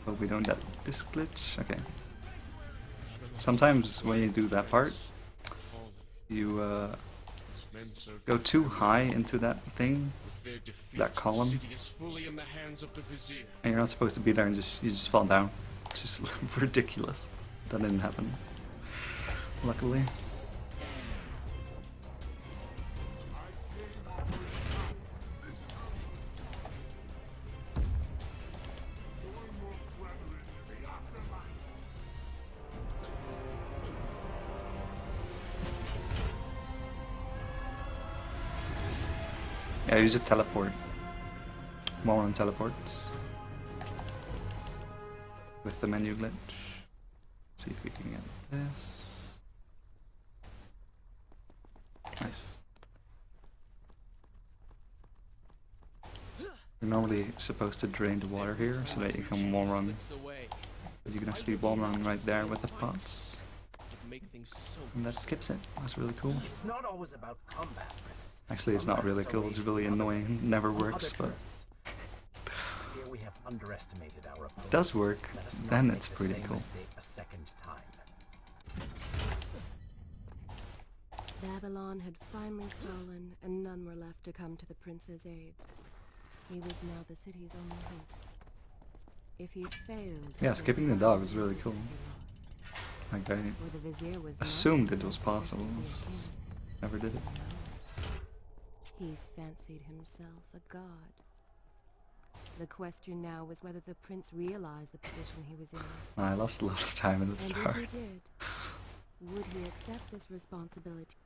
Speaker 1: Hope we don't get this glitch. Okay. Sometimes when you do that part, you go too high into that thing, that column, and you're not supposed to be there, and you just fall down. It's just ridiculous. That didn't happen, luckily. Yeah, use a teleport. More on teleports. With the menu glitch. See if we can get this. Nice. You're normally supposed to drain the water here so that you can wall run. But you can actually wall run right there with the pots. And that skips it. That's really cool.
Speaker 5: It's not always about combat, Prince.
Speaker 1: Actually, it's not really cool. It's really annoying. Never works, but
Speaker 5: Here we have underestimated our opponent.
Speaker 1: it does work.
Speaker 5: Let us not
Speaker 1: Then
Speaker 5: make
Speaker 1: it's
Speaker 5: the
Speaker 1: pretty
Speaker 5: same
Speaker 1: cool.
Speaker 5: mistake a second time.
Speaker 2: Babylon had finally fallen, and none were left to come to the prince's aid. He was now the city's only hope. If he failed...
Speaker 1: Yeah, skipping the dog is really cool. Like, I
Speaker 2: For the vizier was not
Speaker 1: assumed it
Speaker 2: the
Speaker 1: was
Speaker 2: prince's
Speaker 1: possible.
Speaker 2: only
Speaker 1: Just
Speaker 2: king.
Speaker 1: never did it.
Speaker 2: He fancied himself a god. The question now was whether the prince realized the position he was in.
Speaker 1: I lost a lot of time at the
Speaker 2: And
Speaker 1: start.
Speaker 2: if he did, would he accept this responsibility?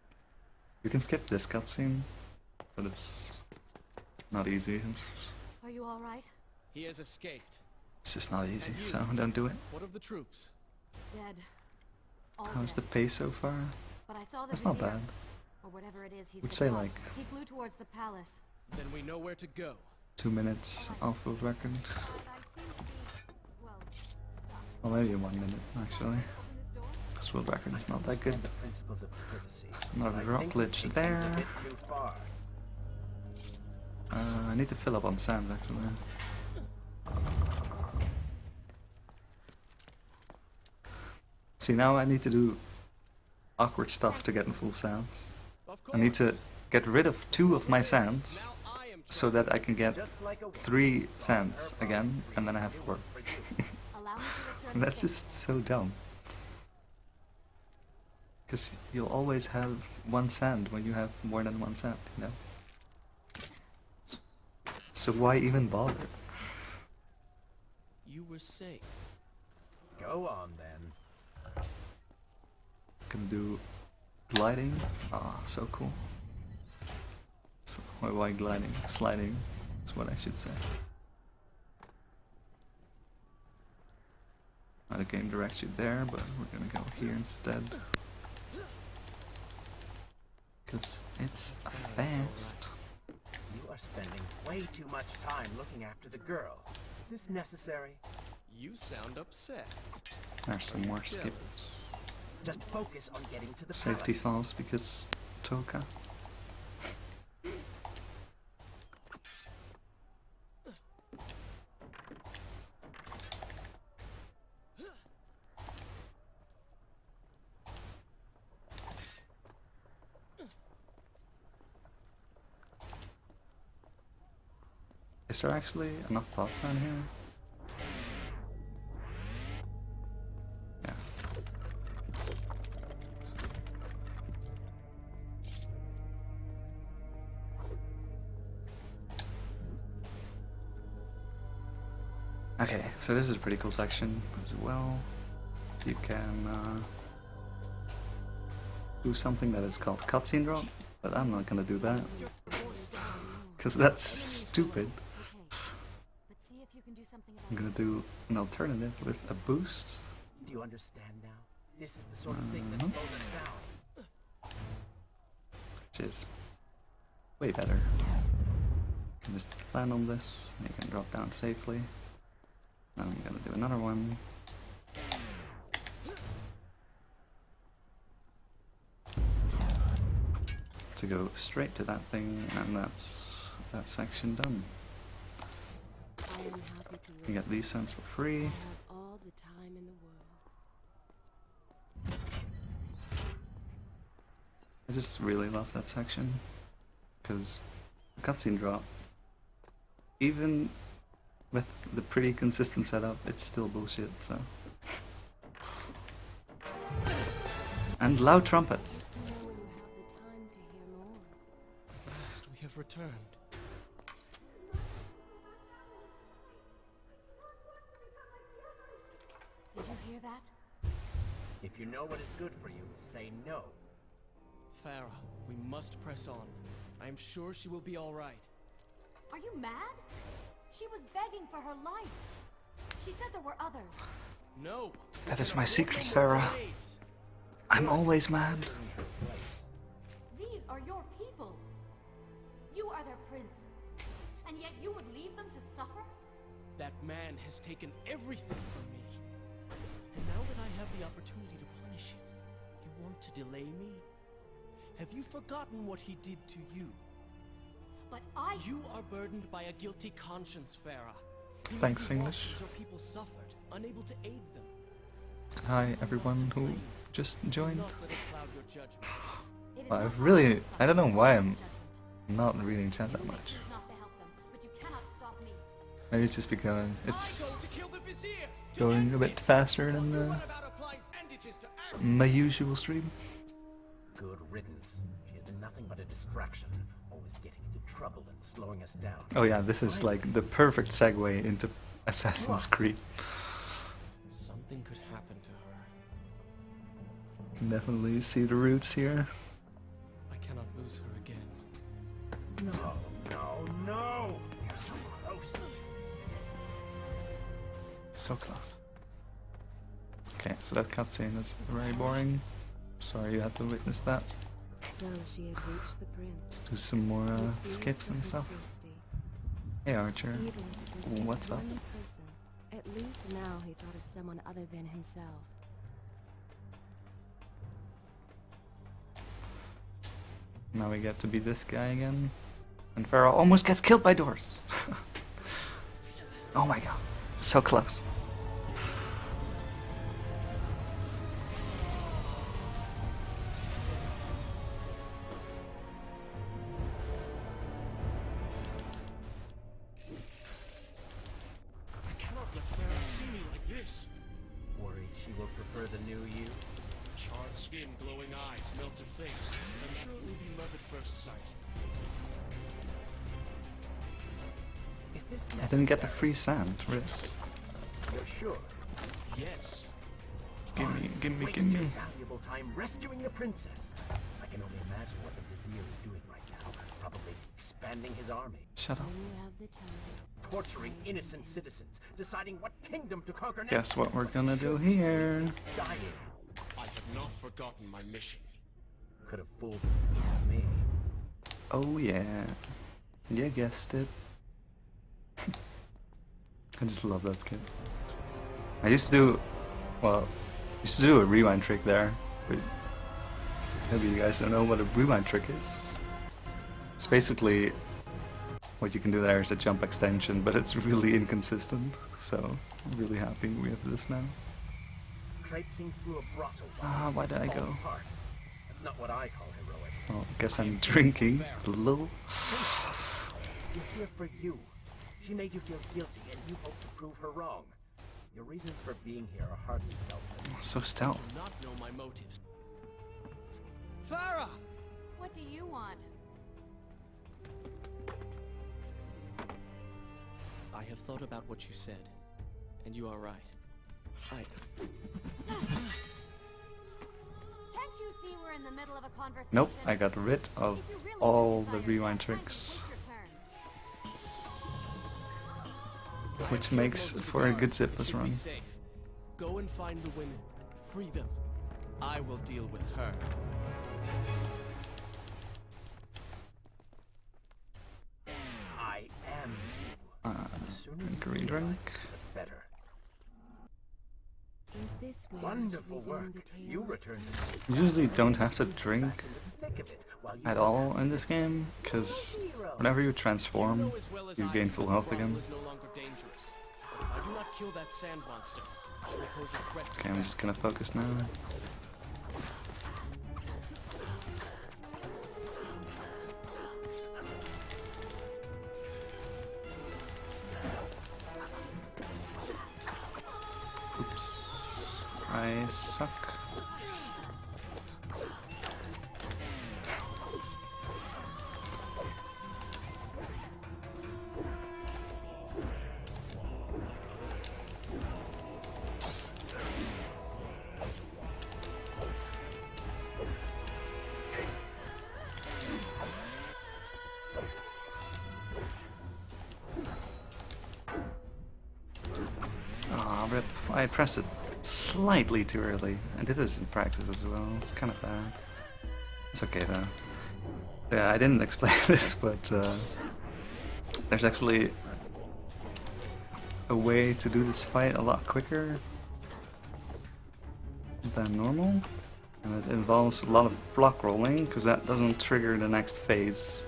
Speaker 1: You can skip this cutscene, but it's not easy.
Speaker 7: Are you all right?
Speaker 3: He has escaped.
Speaker 1: It's just not easy, so don't do it.
Speaker 3: What of the troops?
Speaker 7: Dead. All
Speaker 1: How's the
Speaker 7: dead.
Speaker 1: pace so far?
Speaker 7: But I saw the
Speaker 1: That's not
Speaker 7: vizier,
Speaker 1: bad.
Speaker 7: or whatever it is he's
Speaker 1: Would say
Speaker 7: become.
Speaker 1: like
Speaker 7: He flew towards the palace.
Speaker 3: Then we know where to go.
Speaker 1: 2 minutes off of record.
Speaker 7: I seem to be, well, stuck.
Speaker 1: Well, maybe 1 minute actually.
Speaker 7: Open this door?
Speaker 1: This world record is not that good.
Speaker 5: Understand the principles of courtesy.
Speaker 1: Another
Speaker 5: I
Speaker 1: drop
Speaker 5: think
Speaker 1: glitch
Speaker 5: it takes
Speaker 1: there.
Speaker 5: things a bit too far.
Speaker 1: I need to fill up on sand actually. See, now I need to do awkward stuff to get in full sands.
Speaker 3: Of
Speaker 1: I need to
Speaker 3: course.
Speaker 1: get rid of 2 of my sands
Speaker 3: Now I am
Speaker 1: so that I can get
Speaker 5: Just like a
Speaker 1: 3 sands again, and then I have 4.
Speaker 7: Allow me to return
Speaker 1: And that's
Speaker 7: the
Speaker 1: just so dumb. Because you'll always have 1 sand when you have more than 1 sand, you know? So why even bother?
Speaker 3: You were safe.
Speaker 5: Go on then.
Speaker 1: Gonna do gliding. Ah, so cool. So, why gliding? Sliding is what I should say. Now the game directs you there, but we're gonna go here instead. Because it's fast.
Speaker 5: You are spending way too much time looking after the girl. Is this necessary?
Speaker 3: You sound upset.
Speaker 1: There's some more skips.
Speaker 5: Just focus on getting to the
Speaker 1: Safety
Speaker 5: palace.
Speaker 1: falls because Toka. Is there actually enough pots down here? Yeah. Okay, so this is a pretty cool section as well. You can do something that is called cutscene drop, but I'm not gonna do that because that's stupid.
Speaker 7: Okay. But see if you can do something about
Speaker 1: I'm gonna do an alternative with a boost.
Speaker 5: Do you understand now? This is the sort of thing that slows us down.
Speaker 1: Which is way better. You can just land on this, and you can drop down safely. Now I'm gonna do another one. To go straight to that thing, and that's that section done.
Speaker 2: I am happy to
Speaker 1: You get these cents for free.
Speaker 2: I have all the time in the world.
Speaker 1: I just really love that section because the cutscene drop, even with the pretty consistent setup, it's still bullshit. So, and loud trumpets.
Speaker 2: You know when you have the time to hear more.
Speaker 3: At last we have returned.
Speaker 7: Did you hear that?
Speaker 5: If you know what is good for you, say no.
Speaker 3: Farah, we must press on. I am sure she will be all right.
Speaker 7: Are you mad? She was begging for her life. She said there were others.
Speaker 3: No.
Speaker 1: That is my secret, Farah. I'm always mad.
Speaker 7: These are your people. You are their prince. And yet you would leave them to suffer?
Speaker 3: That man has taken everything from me. And now that I have the opportunity to punish him, you want to delay me? Have you forgotten what he did to you?
Speaker 7: But
Speaker 3: You are burdened by a guilty conscience, Farah. He made
Speaker 1: Thanks,
Speaker 3: you walk
Speaker 1: English.
Speaker 3: as your people suffered, unable to aid them.
Speaker 1: Hi everyone who just
Speaker 3: Do
Speaker 1: joined.
Speaker 3: not let it cloud your judgment.
Speaker 7: It is
Speaker 1: Well,
Speaker 7: not
Speaker 1: I've really, I don't know why I'm
Speaker 7: judgment.
Speaker 1: not reading chat
Speaker 7: You
Speaker 1: that
Speaker 7: may
Speaker 1: much.
Speaker 7: choose not to help them, but you cannot stop me.
Speaker 1: Maybe it's just because
Speaker 3: I
Speaker 1: it's
Speaker 3: go to kill the vizier, to
Speaker 1: going
Speaker 3: end
Speaker 1: a bit
Speaker 3: this,
Speaker 1: faster
Speaker 3: while
Speaker 1: than
Speaker 3: you
Speaker 1: the
Speaker 3: run about applying bandages to act.
Speaker 1: my usual stream.
Speaker 5: Good riddance. She has been nothing but a distraction, always getting into trouble and slowing us down.
Speaker 1: Oh yeah, this is like the perfect segue into Assassin's Creed.
Speaker 3: Something could happen to her.
Speaker 1: Can definitely see the roots here.
Speaker 3: I cannot lose her again.
Speaker 5: No, no, no! We're so close.
Speaker 1: So close. Okay, so that cutscene is very boring. Sorry you had to witness that.
Speaker 2: So she had reached the prince.
Speaker 1: Let's do some more
Speaker 2: He feared
Speaker 1: skips
Speaker 2: for
Speaker 1: and
Speaker 2: his
Speaker 1: stuff.
Speaker 2: safety.
Speaker 1: Hey Archer.
Speaker 2: Even if it was just
Speaker 1: What's up?
Speaker 2: one person, at least now he thought of someone other than himself.
Speaker 1: Now we get to be this guy again. And Farah almost gets killed by doors. Oh my god. So close.
Speaker 6: I cannot let Farah see me like this.
Speaker 5: Worried she will prefer the new you?
Speaker 6: Charred skin, glowing eyes, melted face. I'm sure it will be love at first sight.
Speaker 5: Is this
Speaker 1: I didn't get the
Speaker 5: necessary?
Speaker 1: free sand. Really.
Speaker 5: You're sure?
Speaker 6: Yes.
Speaker 1: Gimme, gimme,
Speaker 5: Waste your
Speaker 1: gimme.
Speaker 5: valuable time rescuing the princess. I can only imagine what the vizier is doing right now. Probably expanding his army,
Speaker 1: Shut up.
Speaker 2: When you have the time.
Speaker 5: torturing innocent citizens, deciding what kingdom to conquer next.
Speaker 1: Guess what we're gonna do here?
Speaker 5: He's dying.
Speaker 6: I have not forgotten my mission.
Speaker 5: Could have fooled me.
Speaker 1: Oh yeah. You guessed it. I just love that skip. I used to do, well, used to do a rewind trick there, but maybe you guys don't know what a rewind trick is. It's basically, what you can do there is a jump extension, but it's really inconsistent, so I'm really happy we have this now.
Speaker 5: Traipsing through a brothel.
Speaker 1: Ah, why did I
Speaker 5: falls
Speaker 1: go?
Speaker 5: apart. That's not what I call heroic.
Speaker 1: Well, I guess I'm drinking a little.
Speaker 5: You're here for you. She made you feel guilty, and you hope to prove her wrong. Your reasons for being here are hardly selfless.
Speaker 1: So stealth.
Speaker 3: Do not know my motives. Farah!
Speaker 7: What do you want?
Speaker 3: I have thought about what you said. And you are right.
Speaker 7: Can't you see we're in the middle of a conversation?
Speaker 1: Nope, I got rid of
Speaker 7: If you really
Speaker 1: all
Speaker 7: think
Speaker 1: the
Speaker 7: I am
Speaker 1: rewind
Speaker 7: that kind,
Speaker 1: tricks,
Speaker 7: take your turn.
Speaker 1: which makes
Speaker 3: Most of the
Speaker 1: for a good
Speaker 3: guards, it
Speaker 1: zipless
Speaker 3: should be
Speaker 1: run.
Speaker 3: safe. Go and find the women. Free them. I will deal with her.
Speaker 5: I am you. The sooner you
Speaker 1: Drink,
Speaker 5: realize
Speaker 1: drink.
Speaker 5: it, the better.
Speaker 2: Is this where
Speaker 5: Wonderful
Speaker 2: I should
Speaker 5: work.
Speaker 2: resume the tale
Speaker 5: You
Speaker 2: of
Speaker 5: return
Speaker 1: You usually don't have to drink
Speaker 5: back into the thick of it while you
Speaker 1: at all in this game, because whenever you transform,
Speaker 3: know as well as
Speaker 1: you
Speaker 3: I
Speaker 1: gain
Speaker 3: do
Speaker 1: full
Speaker 3: that
Speaker 1: health
Speaker 3: the
Speaker 1: again.
Speaker 3: Rumble is no longer dangerous. But if I do not kill that sand monster, I will pose a threat to
Speaker 1: Okay, I'm just gonna focus now. Oops. I suck. Ah, rip. I pressed it slightly too early. I did this in practice as well. It's kind of bad. It's okay though. Yeah, I didn't explain this, but there's actually a way to do this fight a lot quicker than normal. And it involves a lot of block rolling, because that doesn't trigger the next phase.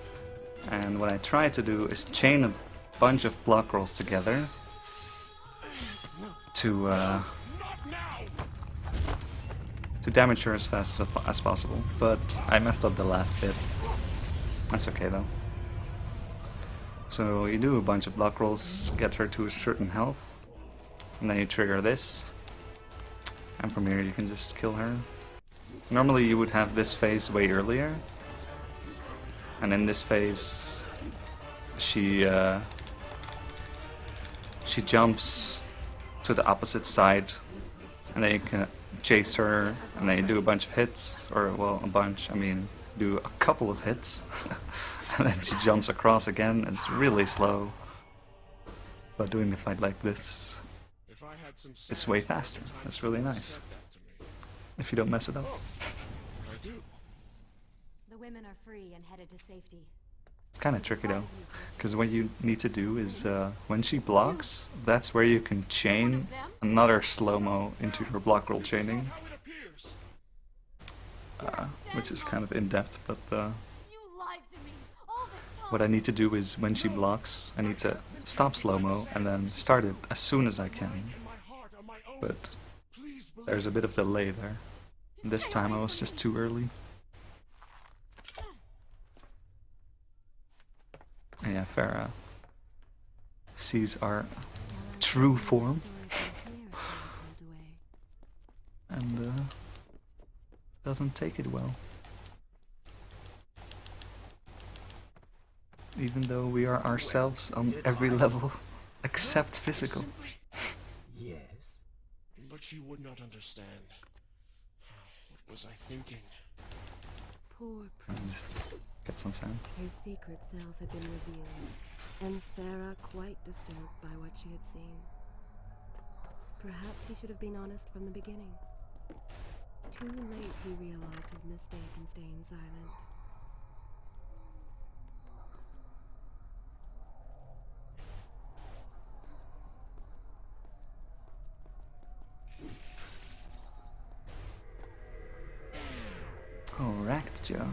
Speaker 1: And what I try to do is chain a bunch of block rolls together to damage her as fast as possible, but I messed up the last bit. That's okay though. So you do a bunch of block rolls, get her to a certain health, and then you trigger this, and from here you can just kill her. Normally you would have this phase way earlier, and in this phase she jumps to the opposite side, and then you can chase her, and then you do a bunch of hits, or well, a bunch, I mean, do a couple of hits, and then she jumps across again, and it's really slow. But doing a fight like this,
Speaker 6: If I had some
Speaker 1: it's
Speaker 6: sense,
Speaker 1: way faster. It's really nice,
Speaker 6: said that to me.
Speaker 1: if you don't mess it up.
Speaker 6: I do.
Speaker 7: The women are free and headed to safety.
Speaker 1: It's kind of tricky though, because what you need to do is, when she blocks, that's where you can chain another slow-mo into your block roll chaining,
Speaker 6: How it appears.
Speaker 1: which is kind of in-depth, but
Speaker 7: You lied to me all this time.
Speaker 1: what I need to do is, when she blocks, I need to stop slow-mo and then start it as soon as I can,
Speaker 6: In my heart, on my own.
Speaker 1: but
Speaker 6: Please believe.
Speaker 1: there's a bit of delay there. This time I was just too early. And yeah, Farah sees our true form and doesn't take it well. Even though we are ourselves on every level except physical.
Speaker 5: Yes.
Speaker 6: But you would not understand. What was I thinking?
Speaker 2: Poor
Speaker 1: Let
Speaker 2: prince.
Speaker 1: me just get some sound.
Speaker 2: His secret self had been revealed, and Farah quite disturbed by what she had seen. Perhaps he should have been honest from the beginning. Too late he realized his mistake in staying silent.
Speaker 1: Correct, Joe.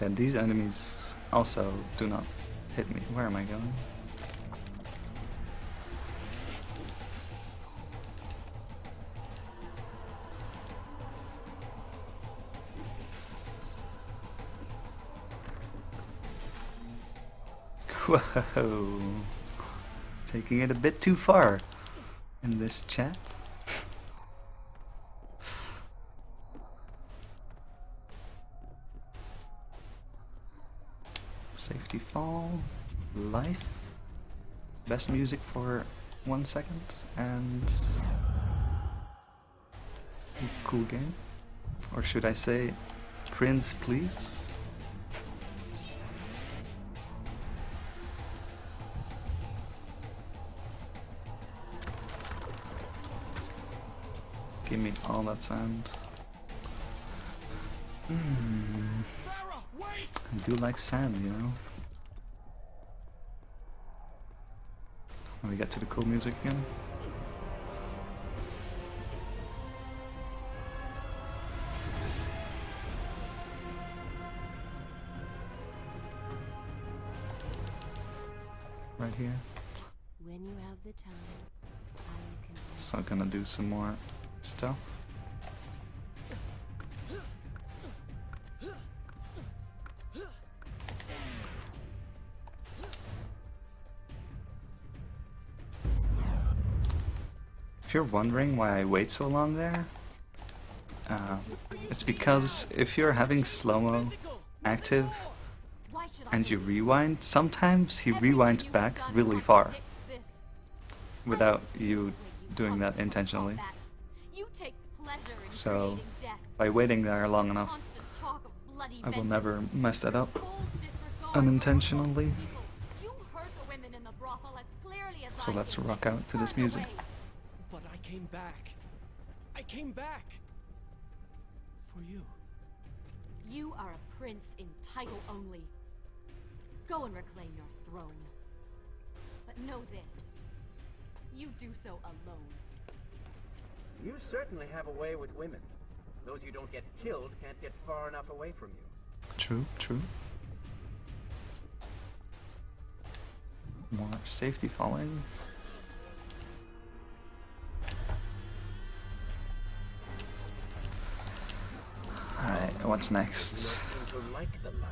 Speaker 1: And these enemies also do not hit me. Where am I going? Whoa. Taking it a bit too far in this chat. Safety fall, life, best music for 1 second, and cool game. Or should I say, Prince, please? Give me all that sand.
Speaker 6: Farah, wait!
Speaker 1: I do like sand, you know? When we get to the cool music again. Right here.
Speaker 2: When you have the time, I will continue.
Speaker 1: So I'm gonna do some more stuff. If you're wondering why I wait so long there, it's because if you're having slow-mo active
Speaker 7: Why should I
Speaker 1: and you rewind, sometimes he rewinds back really far without you doing that intentionally.
Speaker 7: You take pleasure in
Speaker 1: So
Speaker 7: creating death.
Speaker 1: by waiting there long enough,
Speaker 7: Constant talk of bloody
Speaker 1: I will
Speaker 7: vengeance.
Speaker 1: never mess that up
Speaker 7: Cold disregard
Speaker 1: unintentionally.
Speaker 7: for people. You hurt the women in the brothel as clearly as
Speaker 1: So
Speaker 7: I
Speaker 1: let's
Speaker 7: did.
Speaker 1: rock out to this
Speaker 7: Turn
Speaker 1: music.
Speaker 7: away.
Speaker 3: But I came back. I came back. For you.
Speaker 7: You are a prince in title only. Go and reclaim your throne. But know this. You do so alone.
Speaker 5: You certainly have a way with women. Those who don't get killed can't get far enough away from you.
Speaker 1: True, true. More safety falling. Alright, what's next?
Speaker 5: You seem to like the light.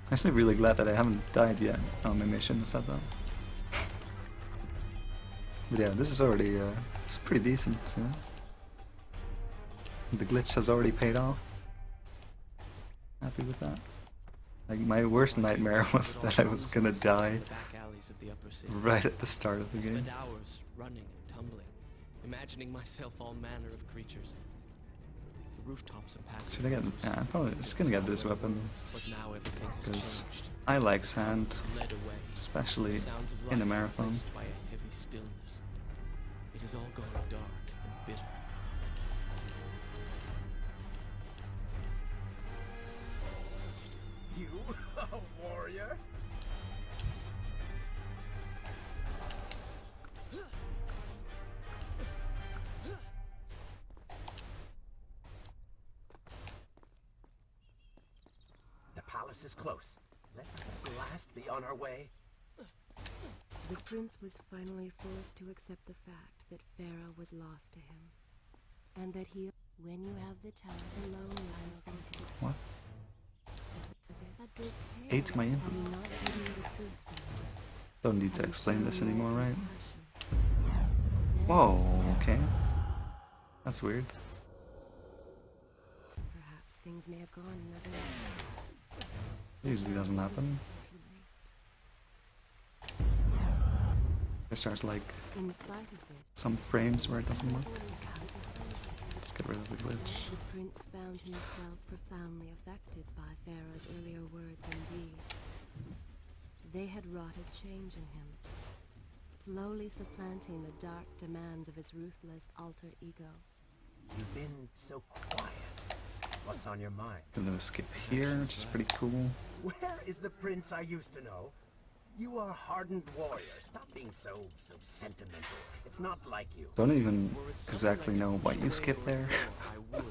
Speaker 1: I'm actually really glad that I haven't died yet on my mission, is that though? But yeah, this is already it's pretty decent, you know? The glitch has already paid off. Happy with that. Like, my worst nightmare was that I was gonna die
Speaker 3: The back alleys of the upper city.
Speaker 1: right at the start of the
Speaker 3: I
Speaker 1: game.
Speaker 3: spent hours running and tumbling, imagining myself all manner of creatures. The rooftops and passageways.
Speaker 1: Should I get...
Speaker 3: were
Speaker 1: Yeah, I'm
Speaker 3: seamed
Speaker 1: probably
Speaker 3: with
Speaker 1: just gonna get this weapon.
Speaker 3: But now everything has
Speaker 1: Because
Speaker 3: changed.
Speaker 1: I like sand,
Speaker 3: Led away.
Speaker 1: especially
Speaker 3: The sounds of
Speaker 1: in a
Speaker 3: life
Speaker 1: marathon.
Speaker 3: replaced by a heavy stillness. It is all gone dark and bitter.
Speaker 5: You, a warrior? The palace is close. Let us at last be on our way.
Speaker 2: The prince was finally forced to accept the fact that Farah was lost to him. And that he, when you have the time, alone is responsible.
Speaker 1: What?
Speaker 2: But this
Speaker 1: Ate my
Speaker 2: tale
Speaker 1: input.
Speaker 2: had not hidden the truth from him.
Speaker 1: Don't need to
Speaker 2: Had
Speaker 1: explain this
Speaker 2: shown
Speaker 1: anymore,
Speaker 2: more
Speaker 1: right?
Speaker 2: compassion. Then,
Speaker 1: Whoa, okay. That's weird.
Speaker 2: perhaps things may have gone another way.
Speaker 1: Usually doesn't happen.
Speaker 2: Too late.
Speaker 1: It starts like
Speaker 2: In spite of this,
Speaker 1: some frames where it doesn't work. Let's get rid of the glitch.
Speaker 2: the prince found himself profoundly affected by Farah's earlier words and deeds. They had wrought a change in him, slowly supplanting the dark demands of his ruthless alter ego.
Speaker 5: You've been so quiet. What's on your mind?
Speaker 1: Gonna skip here, which is pretty cool.
Speaker 5: Where is the prince I used to know? You are a hardened warrior. Stop being so sentimental. It's not like you.
Speaker 1: Don't even exactly know what you skipped there,
Speaker 3: I would.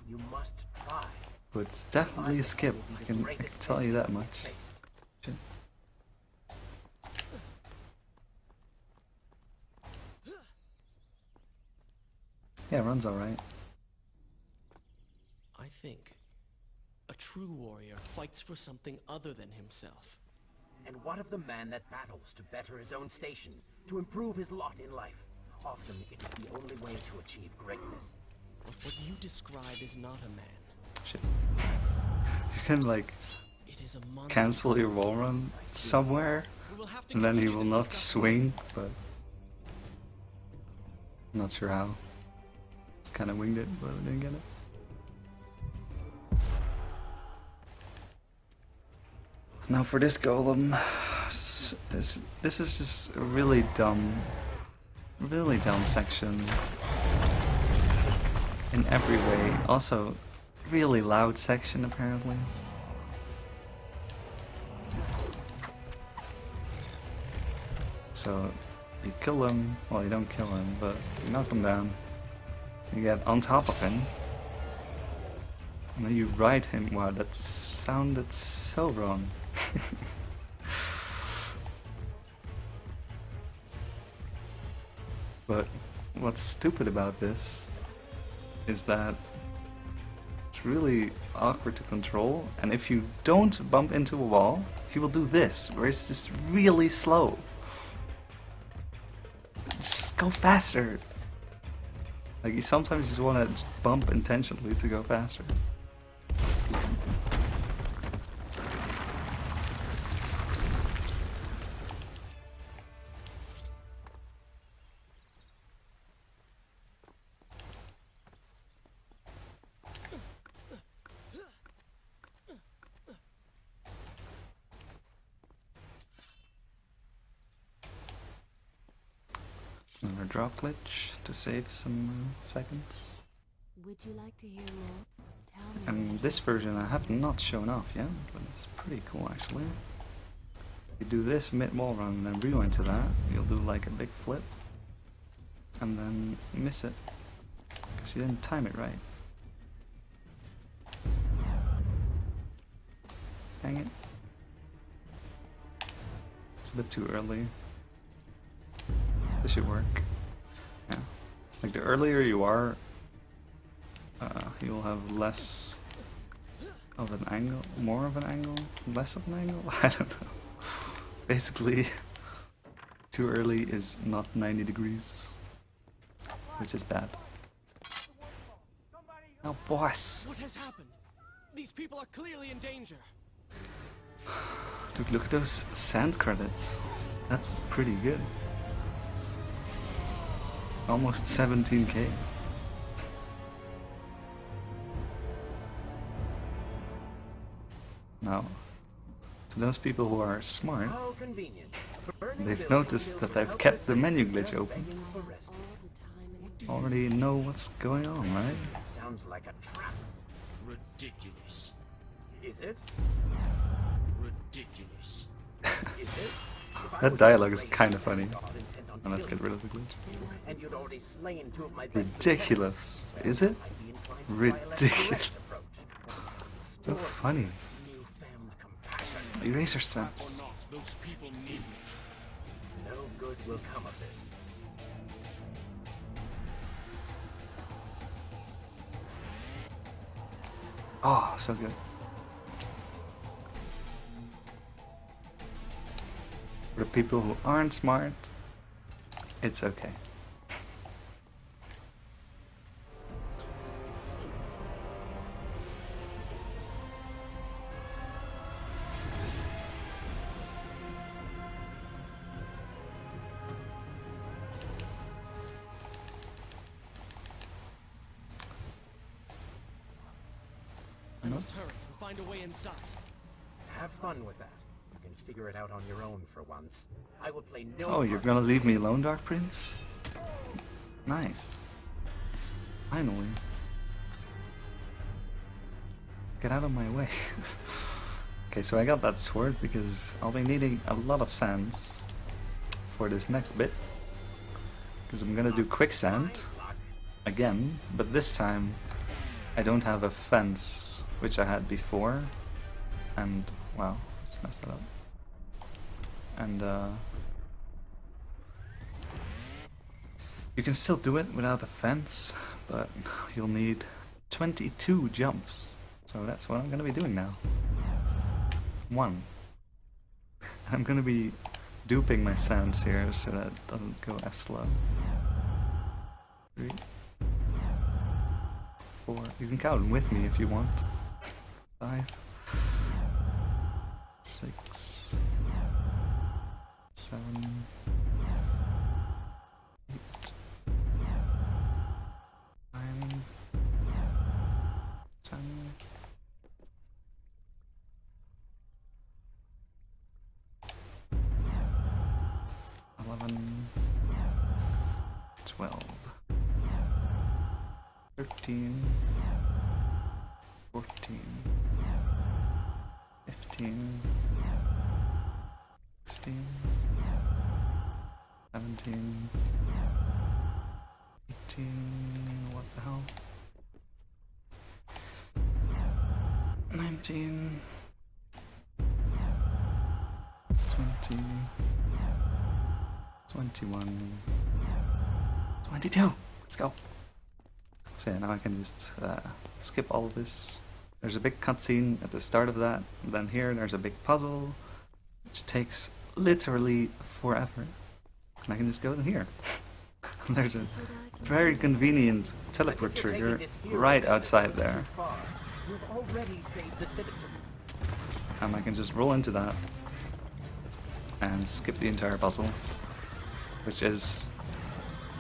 Speaker 5: You must try.
Speaker 1: but it's definitely a skip. I can tell you that much.
Speaker 5: Faced.
Speaker 1: Shit. Yeah, runs alright.
Speaker 3: I think a true warrior fights for something other than himself.
Speaker 5: And what of the man that battles to better his own station, to improve his lot in life? Often it is the only way to achieve greatness.
Speaker 3: But what you describe is not a man.
Speaker 1: Shit. You can like
Speaker 3: It is a monster.
Speaker 1: cancel your wall run somewhere
Speaker 3: We will have to
Speaker 1: And then he
Speaker 3: continue
Speaker 1: will
Speaker 3: this
Speaker 1: not
Speaker 3: discussion.
Speaker 1: swing, but not sure how. It's kind of winged it, but I didn't get it. Now for this golem, this is just a really dumb section in every way. Also, really loud section apparently. So you kill him, well you don't kill him, but you knock him down. You get on top of him. And then you ride him. Wow, that sounded so wrong. But what's stupid about this is that it's really awkward to control, and if you don't bump into a wall, he will do this, where it's just really slow. Just go faster. Like, you sometimes just want to bump intentionally to go faster. Another drop glitch to save some seconds.
Speaker 2: Would you like to hear more? Tell me.
Speaker 1: And this version I have not shown off yet, but it's pretty cool actually. You do this mid-wall run and then rewind to that, you'll do like a big flip and then miss it because you didn't time it right. Dang it. It's a bit too early. This should work. Yeah. Like the earlier you are, you'll have less of an angle, more of an angle, less of an angle? I don't know. Basically, too early is not 90 degrees, which is bad. Oh, boss!
Speaker 3: What has happened? These people are clearly in danger.
Speaker 1: Dude, look at those sand credits. That's pretty good. Almost 17k. Now, to those people who are smart,
Speaker 5: How convenient.
Speaker 1: they've noticed that I've kept the menu glitch open.
Speaker 2: All the time and
Speaker 1: Already know what's going on, right?
Speaker 5: Sounds like a trap.
Speaker 6: Ridiculous.
Speaker 5: Is it?
Speaker 6: Ridiculous.
Speaker 5: Is it? If I
Speaker 1: That
Speaker 5: was
Speaker 1: dialogue is
Speaker 5: a
Speaker 1: kind of
Speaker 5: great
Speaker 1: funny.
Speaker 5: god intent on
Speaker 1: Now let's get
Speaker 5: killing
Speaker 1: rid of the glitch.
Speaker 5: you, and you'd already slain two of my best
Speaker 1: Ridiculous.
Speaker 5: lieutenants,
Speaker 1: Is it?
Speaker 5: I'd be inclined to try a less
Speaker 1: Ridiculous.
Speaker 5: direct approach.
Speaker 1: So
Speaker 5: Sports,
Speaker 1: funny.
Speaker 5: newfound compassion.
Speaker 1: Eraser
Speaker 6: Or
Speaker 1: strats.
Speaker 6: not, those people need me.
Speaker 5: No good will come of this.
Speaker 1: Oh, so good. For the people who aren't smart, it's okay.
Speaker 3: I must hurry and find a way inside.
Speaker 5: Have fun with that. You can figure it out on your own for once. I will play no
Speaker 1: Oh, you're
Speaker 5: part
Speaker 1: gonna leave me alone, Dark Prince? Nice. Finally. Get out of my way. Okay, so I got that sword because I'll be needing a lot of sands for this next bit. Because I'm gonna do quicksand again, but this time I don't have a fence, which I had before. And, wow, just messed that up. And, you can still do it without a fence, but you'll need 22 jumps. So that's what I'm gonna be doing now. 1. I'm gonna be duping my sands here so that it doesn't go as slow. 3, 4. You can count with me if you want. 5, 6, 12, 13, 14, 15, 16, 17, 18, what the hell? 19, 20, 21, 22. Let's go. So yeah, now I can just skip all of this. There's a big cutscene at the start of that. And then here there's a big puzzle, which takes literally forever. And I can just go to here. There's a very convenient teleport trigger right outside there.
Speaker 5: You've already saved the citizens.
Speaker 1: And I can just roll into that and skip the entire puzzle, which is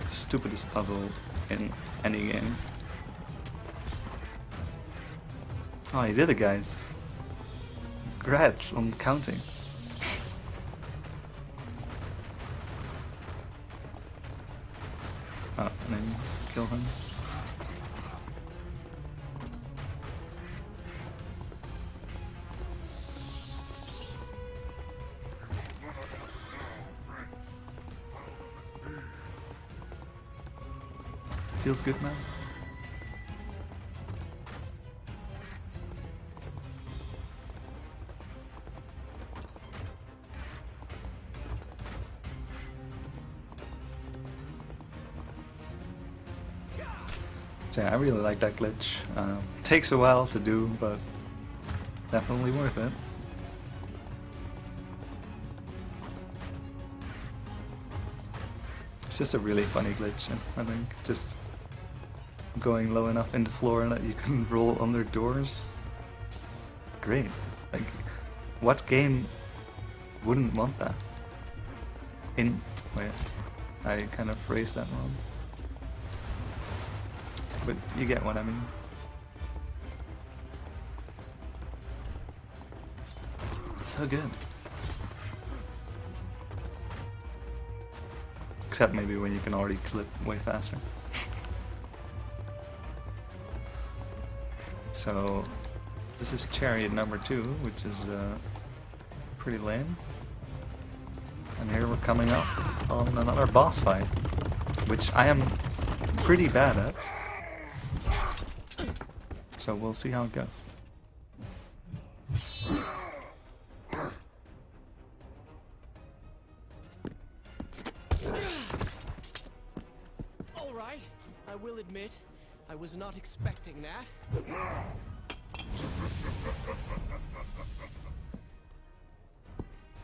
Speaker 1: the stupidest puzzle in any game. Oh, you did it, guys. Congrats on counting. Oh, and then kill him. Feels good, man. So yeah, I really like that glitch. Takes a while to do, but definitely worth it. It's just a really funny glitch, I think. Just going low enough in the floor that you can roll under doors. It's great. Like, what game wouldn't want that? Wait, I kind of phrased that wrong. But you get what I mean. It's so good. Except maybe when you can already clip way faster. So, this is chariot number 2, which is pretty lame. And here we're coming up on another boss fight, which I am pretty bad at. So we'll see how it goes.
Speaker 3: All right, I will admit, I was not expecting that.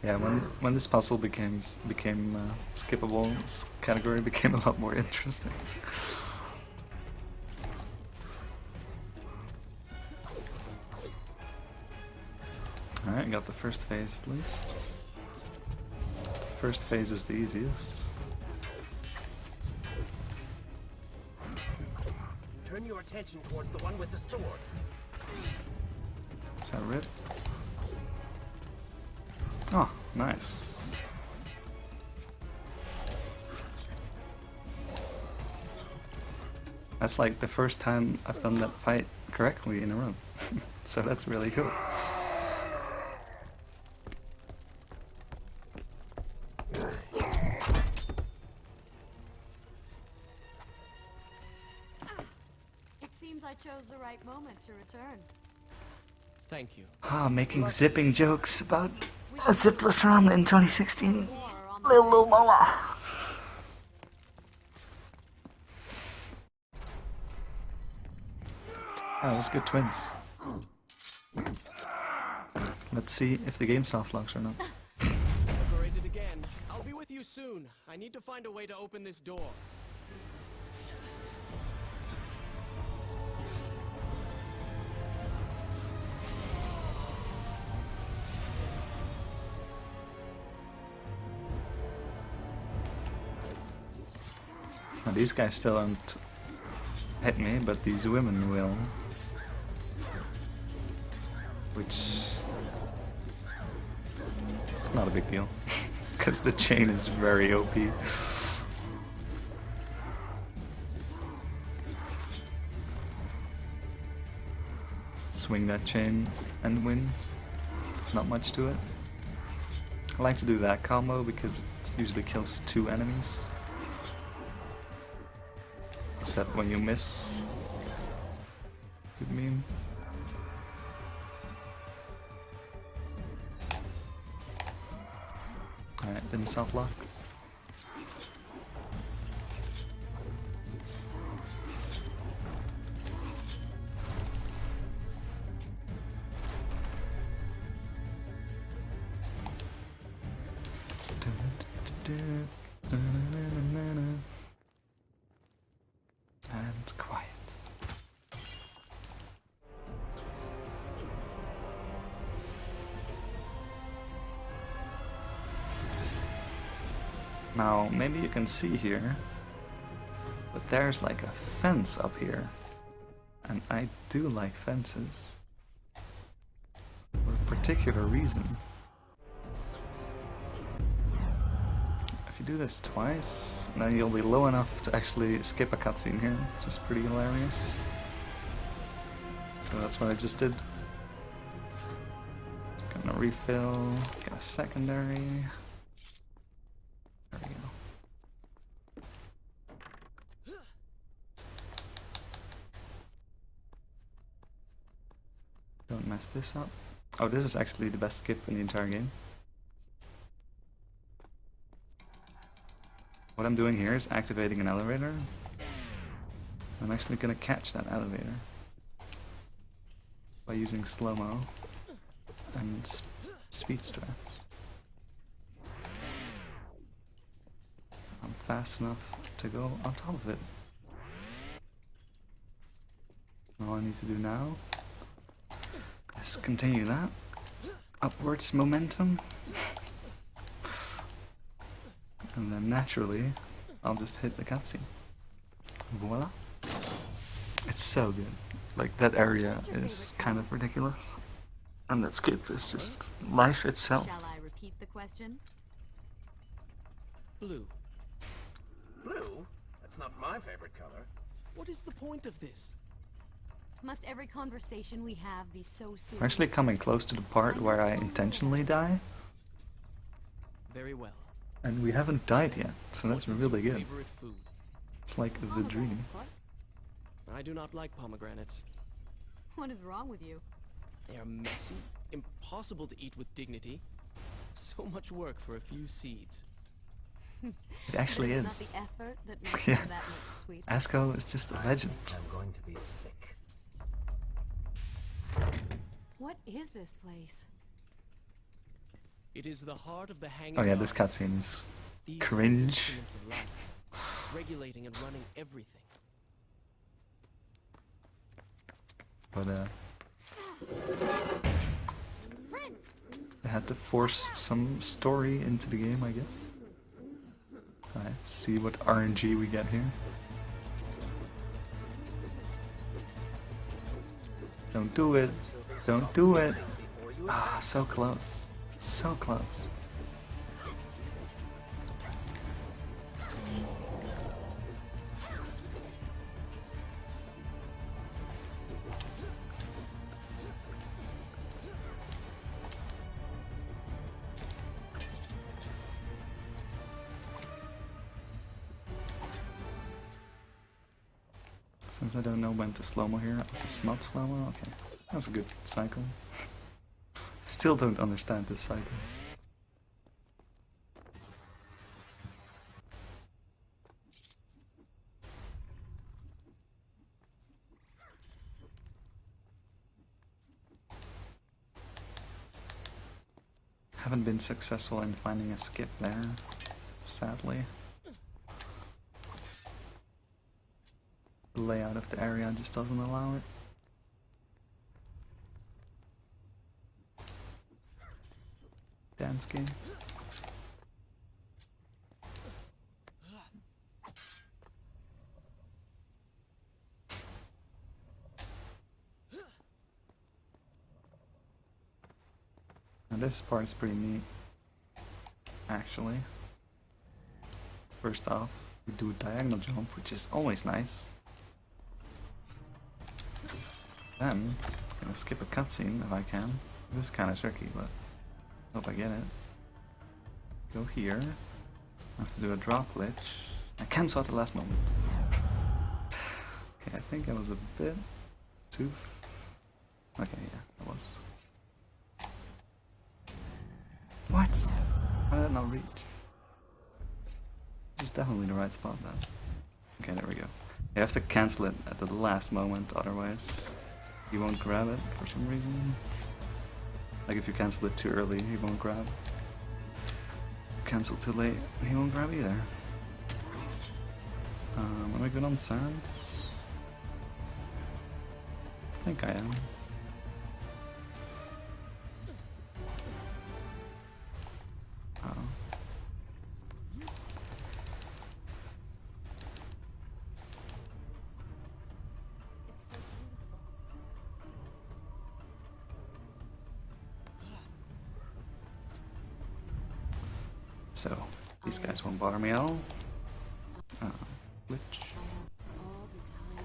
Speaker 1: Yeah, when this puzzle became skippable, this category became a lot more interesting. Alright, got the first phase at least. First phase is the easiest.
Speaker 5: Turn your attention towards the one with the sword.
Speaker 1: Is that Rip? Oh, nice. That's like the first time I've done that fight correctly in a row. So that's really cool.
Speaker 7: It seems I chose the right moment to return.
Speaker 3: Thank you.
Speaker 1: Ah, making zipping jokes about a Zipless run in 2016. Little Moa. Oh, that's good twins. Let's see if the game soft locks or not.
Speaker 3: Separated again. I'll be with you soon. I need to find a way to open this door.
Speaker 1: Now, these guys still don't hit me, but these women will. Which is not a big deal, because the chain is very OP. swing that chain and win. Not much to it. I like to do that combo because it usually kills 2 enemies. Except when you miss. Good meme. Alright, didn't self-lock. And quiet. Now, maybe you can see here, but there's like a fence up here. And I do like fences. For a particular reason. If you do this twice, then you'll be low enough to actually skip a cutscene here, which is pretty hilarious. So that's what I just did. Gonna refill, get a secondary. There we go. Don't mess this up. Oh, this is actually the best skip in the entire game. What I'm doing here is activating an elevator. I'm actually gonna catch that elevator by using slow-mo and speed strats. I'm fast enough to go on top of it. All I need to do now is continue that upwards momentum. And then naturally, I'll just hit the cutscene. Voila. It's so good. Like, that area is kind of ridiculous. And that skip is just life itself.
Speaker 7: Shall I repeat the question?
Speaker 3: Blue.
Speaker 5: Blue? That's not my favorite color.
Speaker 3: What is the point of this?
Speaker 7: Must every conversation we have be so serious?
Speaker 1: We're actually coming close to the part where I intentionally die.
Speaker 3: Very well.
Speaker 1: And we haven't died yet, so that's
Speaker 3: What is
Speaker 1: really
Speaker 3: your
Speaker 1: good.
Speaker 3: favorite food?
Speaker 1: It's like the dream.
Speaker 3: I do not like pomegranates.
Speaker 7: What is wrong with you?
Speaker 3: They are messy, impossible to eat with dignity. So much work for a few seeds.
Speaker 1: It actually
Speaker 7: It
Speaker 1: is.
Speaker 7: not the effort that makes
Speaker 1: Yeah.
Speaker 7: them that much sweeter.
Speaker 1: Asko is just a legend.
Speaker 5: I'm going to be sick.
Speaker 7: What is this place?
Speaker 3: It is the heart of the hanging
Speaker 1: Oh yeah, this
Speaker 3: gardens.
Speaker 1: cutscene is
Speaker 3: These are the
Speaker 1: cringe.
Speaker 3: instruments of life, regulating and running everything.
Speaker 1: But
Speaker 7: Prince!
Speaker 1: they had to force some story into the game, I guess. Alright, see what RNG we get here. Don't do it. Don't do it. Ah, so close. So close. Since I don't know when to slow-mo here, I'll just not slow-mo. Okay, that's a good cycle. Still don't understand this cycle. Haven't been successful in finding a skip there, sadly. The layout of the area just doesn't allow it. Dance game. Now this part is pretty neat, actually. First off, we do a diagonal jump, which is always nice. Then, I'll skip a cutscene if I can. This is kind of tricky, but hope I get it. Go here. I have to do a drop glitch. I cancel at the last moment. Okay, I think I was a bit too... Okay, yeah, I was. What? How did that not reach? This is definitely the right spot then. Okay, there we go. You have to cancel it at the last moment, otherwise you won't grab it for some reason. Like if you cancel it too early, he won't grab. Cancel too late, he won't grab either. Am I good on sands? I think I am. Uh-oh. So, these guys won't bother me at all. Glitch.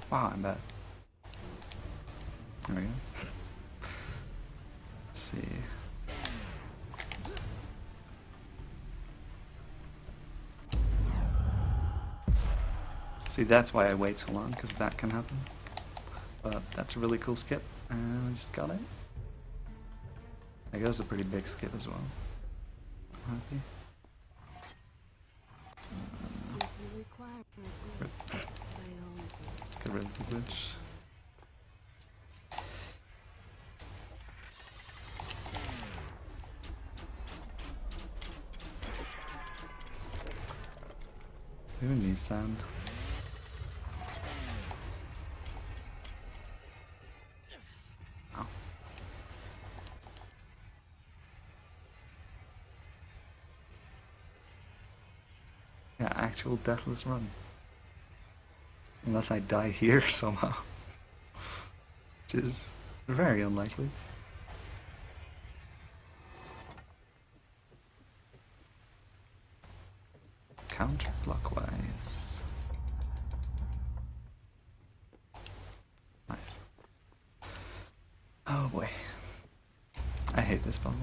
Speaker 1: Wow, I'm bad. There we go. Let's see. See, that's why I wait so long, because that can happen. But that's a really cool skip, and I just got it. I guess a pretty big skip as well. I'm happy. Let's get rid of the glitch. Who needs sand? Oh. Yeah, actual deathless run. Unless I die here somehow. Which is very unlikely. Counterclockwise. Nice. Oh boy. I hate this puzzle.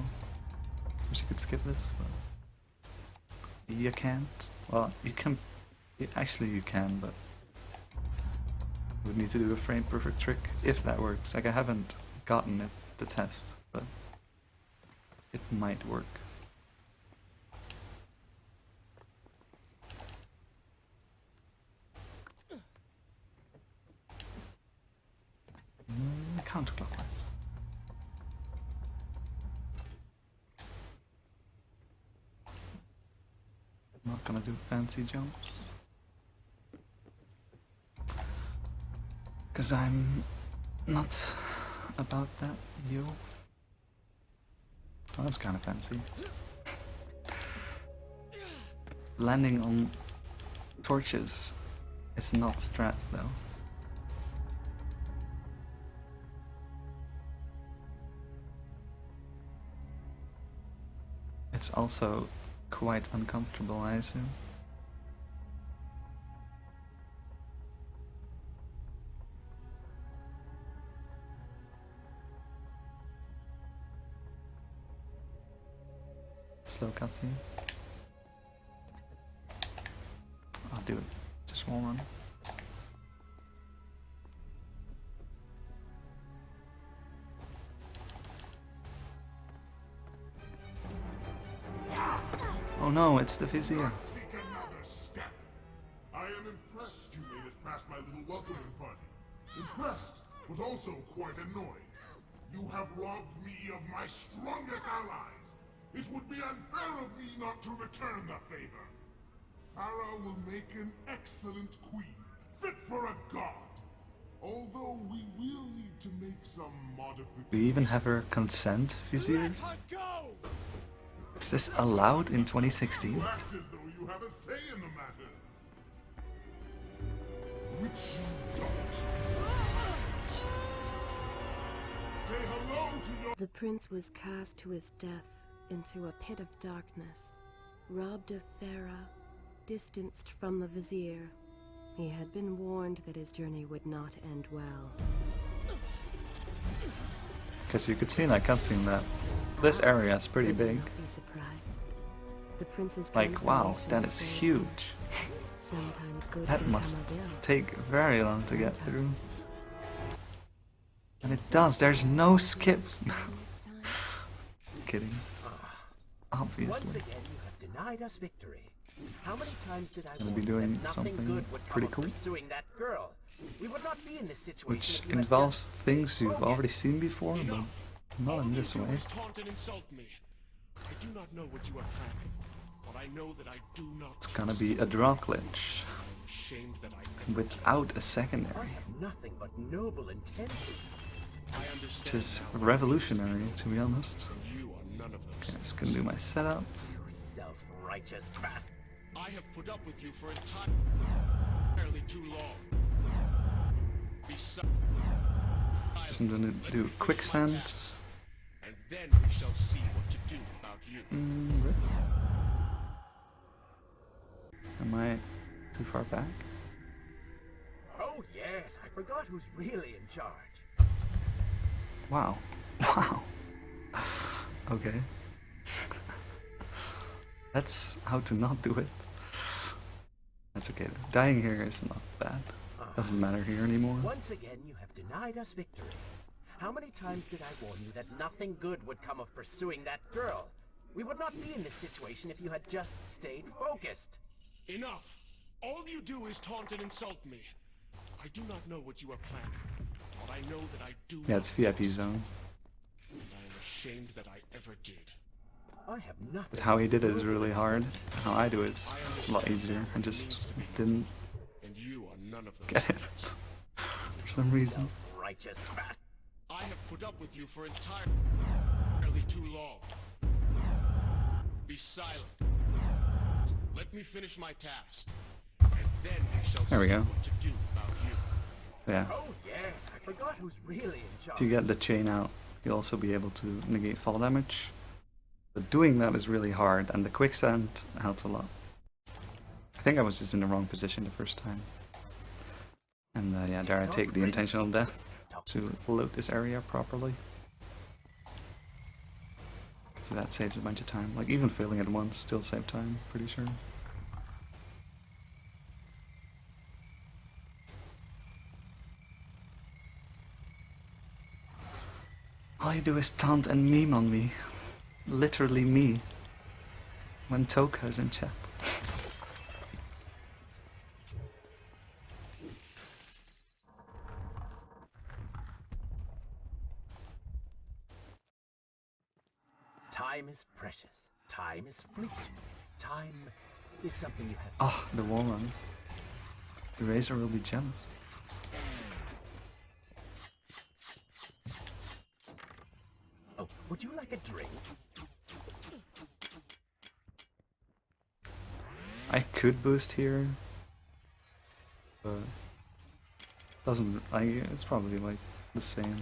Speaker 1: Wish you could skip this, but you can't. Well, you can. Actually, you can, but you would need to do a frame perfect trick if that works. Like, I haven't gotten it to test, but it might work. Counterclockwise. Not gonna do fancy jumps. Because I'm not about that, yo. Oh, that was kind of fancy. Landing on torches is not strats though. It's also quite uncomfortable, I assume. Slow cutscene. I'll do it. Just one run. Oh no, it's the Vizier.
Speaker 6: Take another step. I am impressed you made it past my little welcoming party. Impressed, but also quite annoyed. You have robbed me of my strongest allies. It would be unfair of me not to return the favor. Farah will make an excellent queen, fit for a god. Although we will need to make some modifications.
Speaker 1: Do you even have her consent, Vizier? Is this allowed in 2016?
Speaker 6: You act as though you have a say in the matter. Which you don't. Say hello to your...
Speaker 2: The prince was cast to his death into a pit of darkness, robbed of Farah, distanced from the Vizier. He had been warned that his journey would not end well.
Speaker 1: Because you could see in that cutscene that this area is pretty
Speaker 2: But do
Speaker 1: big.
Speaker 2: not be surprised. The prince's
Speaker 1: Like, wow, that is
Speaker 2: transformation
Speaker 1: huge.
Speaker 2: Sometimes good
Speaker 1: That
Speaker 2: can
Speaker 1: must
Speaker 2: come a bill.
Speaker 1: take very long to get through. And it does, there's no skips.
Speaker 2: Next time.
Speaker 1: Kidding.
Speaker 5: Once
Speaker 1: Obviously.
Speaker 5: again, you have denied us victory. How many times did I
Speaker 1: Gonna
Speaker 5: warn
Speaker 1: be
Speaker 5: you
Speaker 1: doing
Speaker 5: that nothing
Speaker 1: something
Speaker 5: good would come
Speaker 1: pretty
Speaker 5: of
Speaker 1: cool.
Speaker 5: pursuing that girl? We would not be in this situation
Speaker 1: Which
Speaker 5: if you had
Speaker 1: involves
Speaker 5: just
Speaker 1: things you've already
Speaker 5: focused.
Speaker 1: seen before, but not
Speaker 6: All
Speaker 1: in
Speaker 6: you
Speaker 1: this
Speaker 6: do
Speaker 1: way.
Speaker 6: is taunt and insult me. I do not know what you are planning, but I know that I do not.
Speaker 1: It's gonna be a draw glitch
Speaker 6: I'm ashamed that I ever
Speaker 1: without a
Speaker 5: I
Speaker 1: secondary,
Speaker 5: have nothing but noble intentions.
Speaker 6: I
Speaker 1: which
Speaker 6: understand
Speaker 1: is
Speaker 6: now,
Speaker 1: revolutionary, to be honest.
Speaker 6: and you are none of
Speaker 1: Okay,
Speaker 6: those.
Speaker 1: just gonna do my setup.
Speaker 5: You self-righteous bastard.
Speaker 6: I have put up with you for entirely too long. Besides,
Speaker 1: Just I'm gonna do quicksand.
Speaker 6: and then we shall see what to do about you.
Speaker 1: Am I too far back?
Speaker 5: Oh yes, I forgot who's really in charge.
Speaker 1: Wow. Wow. Okay. That's how to not do it. That's okay though. Dying here is not bad. Doesn't matter here anymore.
Speaker 5: Once again, you have denied us victory. How many times did I warn you that nothing good would come of pursuing that girl? We would not be in this situation if you had just stayed focused.
Speaker 6: Enough! All you do is taunt and insult me. I do not know what you are planning, but I know that I do
Speaker 1: Yeah,
Speaker 6: not
Speaker 1: it's VIP
Speaker 6: trust
Speaker 1: zone.
Speaker 6: you, and I am ashamed that I ever did.
Speaker 5: I have nothing.
Speaker 1: But how he did it is really hard. How I do it is a lot easier. I just didn't
Speaker 6: And you are none of those.
Speaker 1: get it for some reason.
Speaker 5: Self-righteous bastard.
Speaker 6: I have put up with you for entirely too long. Be silent. Let me finish my task, and then we shall
Speaker 1: There we
Speaker 6: see
Speaker 1: go.
Speaker 6: what to do about you.
Speaker 1: Yeah.
Speaker 5: Oh yes, I forgot who's really in charge.
Speaker 1: If you get the chain out, you'll also be able to negate fall damage. But doing that is really hard, and the quicksand helps a lot. I think I was just in the wrong position the first time. And yeah, there I take the intentional death to load this area properly. So that saves a bunch of time. Like even failing it once still save time, pretty sure. All you do is taunt and meme on me. Literally me. When Toka is in chat.
Speaker 5: Time is precious. Time is fleeting. Time is something you have.
Speaker 1: Oh, the wall run. The Razor will be jealous.
Speaker 5: Oh, would you like a drink?
Speaker 1: I could boost here, but doesn't. It's probably like the same.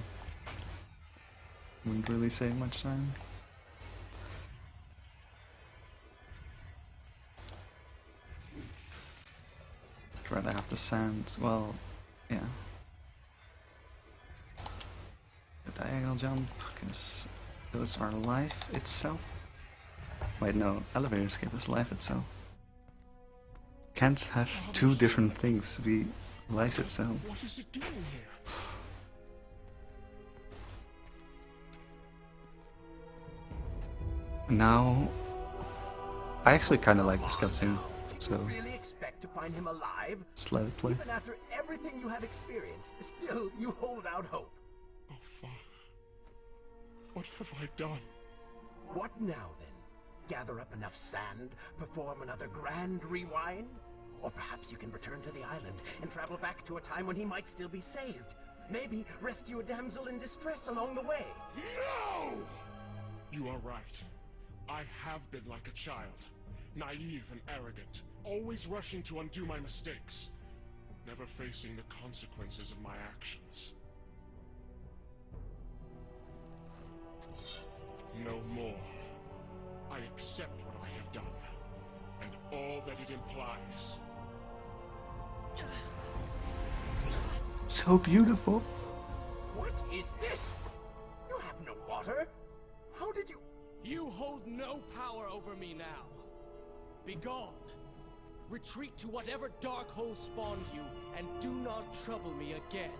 Speaker 1: Wouldn't really save much time. I'd rather have the sands. Well, yeah. The diagonal jump, because those are life itself. Wait, no, elevator escape is life itself. Can't have two different things be life itself.
Speaker 6: What is it doing here?
Speaker 1: Now, I actually kind of like this cutscene, so
Speaker 5: Really expect to find him alive?
Speaker 1: just let it play.
Speaker 5: Even after everything you have experienced, still you hold out hope.
Speaker 6: Oh, Father. What have I done?
Speaker 5: What now then? Gather up enough sand, perform another grand rewind? Or perhaps you can return to the island and travel back to a time when he might still be saved. Maybe rescue a damsel in distress along the way.
Speaker 6: No! You are right. I have been like a child. Naive and arrogant. Always rushing to undo my mistakes. Never facing the consequences of my actions. No more. I accept what I have done. And all that it implies.
Speaker 1: So beautiful.
Speaker 5: What is this? You have daughter? How did you...
Speaker 3: You hold no power over me now. Begone. Retreat to whatever dark hole spawned you, and do not trouble me again.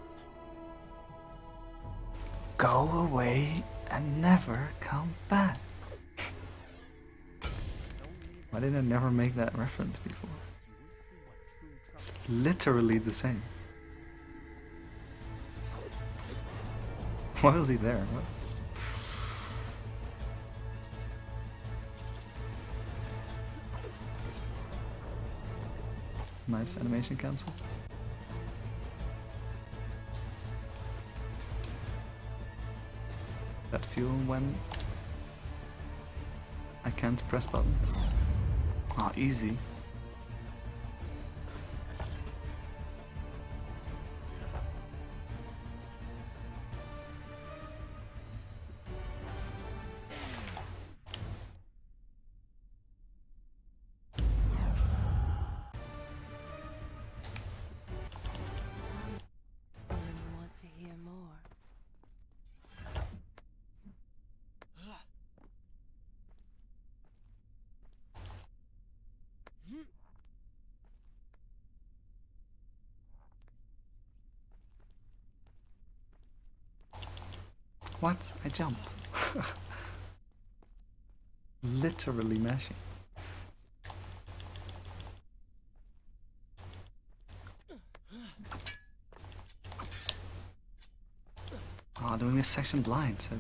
Speaker 1: Go away and never come back. Why did I never make that reference before? It's literally the same. Why was he there? What? Nice animation cancel. That fuel when I can't press buttons. Ah, easy.
Speaker 2: Want to hear more?
Speaker 1: What? I jumped. Literally mashing. Oh, doing this section blind, so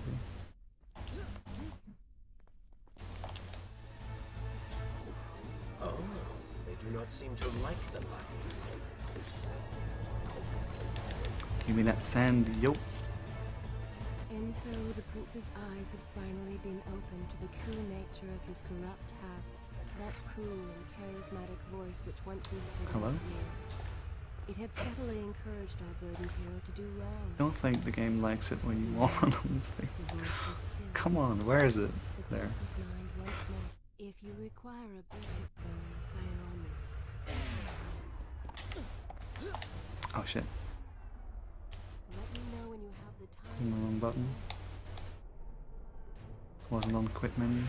Speaker 5: Oh, they do not seem to like the light.
Speaker 1: give me that sand, yo.
Speaker 2: And so the prince's eyes had finally been opened to the true nature of his corrupt half, that cruel and charismatic voice which once whispered
Speaker 1: Hello?
Speaker 2: in his ear. It had subtly encouraged our burdened hero to do wrong.
Speaker 1: I don't think the game likes it when you want on this thing.
Speaker 2: The voice was still.
Speaker 1: Come on, where is it?
Speaker 2: The
Speaker 1: There.
Speaker 2: prince's mind once more. If you require a bit zone, by all means.
Speaker 1: Oh shit.
Speaker 2: Let me know when you have the
Speaker 1: In the
Speaker 2: time.
Speaker 1: wrong button. Wasn't on the quit menu.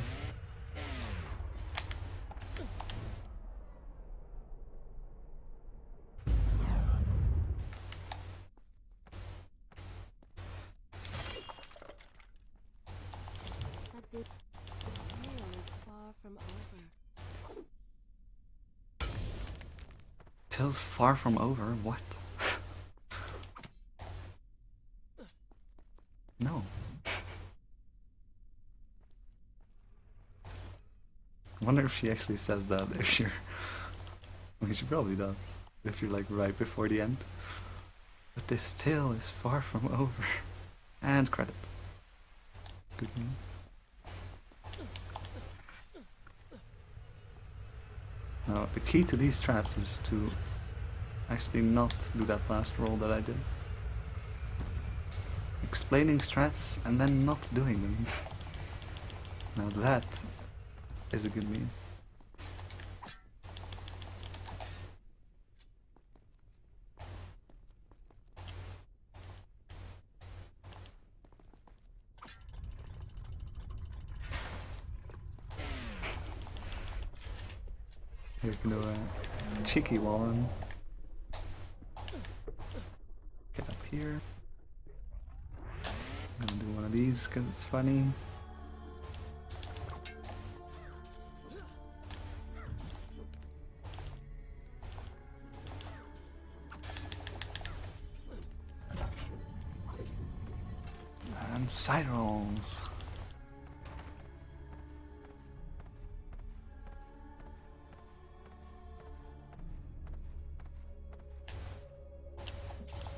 Speaker 2: But this tale is far from over.
Speaker 1: Tale's far from over. What? No. I wonder if she actually says that if you're... I mean, she probably does. If you're like right before the end. But this tale is far from over. And credits. Good news. Now, the key to these traps is to actually not do that last roll that I did. Explaining strats and then not doing them. Now that is a good meme. Here we can do a cheeky one. Get up here. I'm gonna do one of these because it's funny. And side rolls.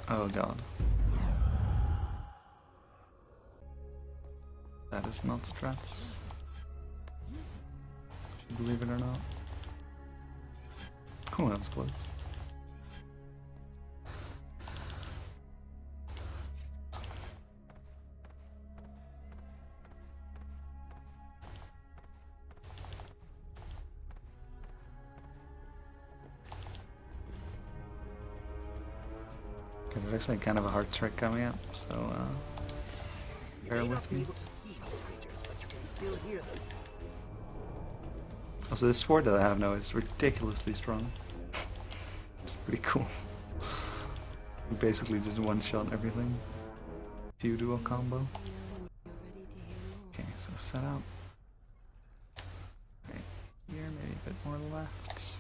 Speaker 1: Oh god. That is not strats. Believe it or not. Oh, that was close. Okay, there's actually kind of a hard trick coming up, so Bear
Speaker 5: may not
Speaker 1: with
Speaker 5: be
Speaker 1: me.
Speaker 5: able to see these creatures, but you can still hear them.
Speaker 1: Also, this sword that I have now is ridiculously strong. It's pretty cool. You basically just one-shot everything. If you do a combo.
Speaker 2: You're ready to hear more.
Speaker 1: Okay, so set out. Right here, maybe a bit more left.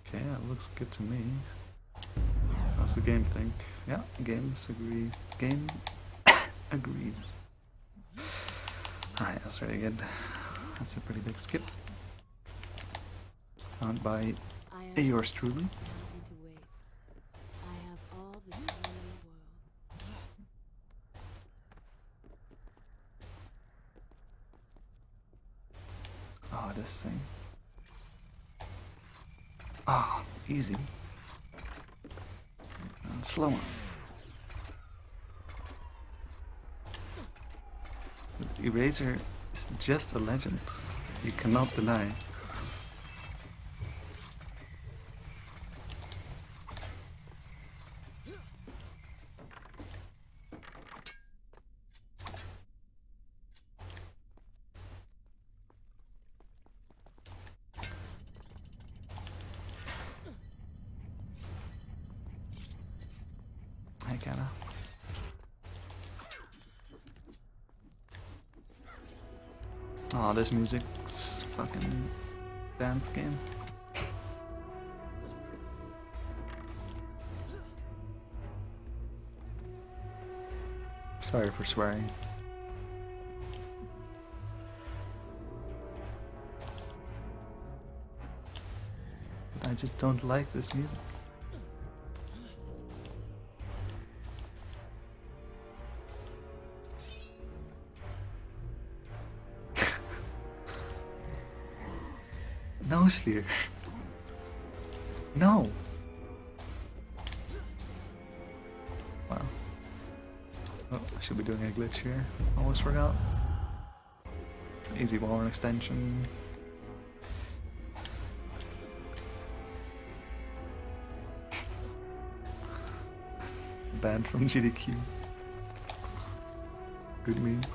Speaker 1: Okay, that looks good to me. How's the game think? Yeah, games agree. Game agrees. Alright, that's really good. That's a pretty big skip. Found by
Speaker 2: I am
Speaker 1: yours truly.
Speaker 2: happy to wait. I have all the time in the world.
Speaker 1: Oh, this thing. Ah, easy. And slow one. Eraser is just a legend. You cannot deny. I gotta. Oh, this music's fucking dance game. Sorry for swearing. But I just don't like this music. No sphere. No. Wow. Oh, I should be doing a glitch here. Almost forgot. Easy wall extension. Banned from GDQ. Good memes.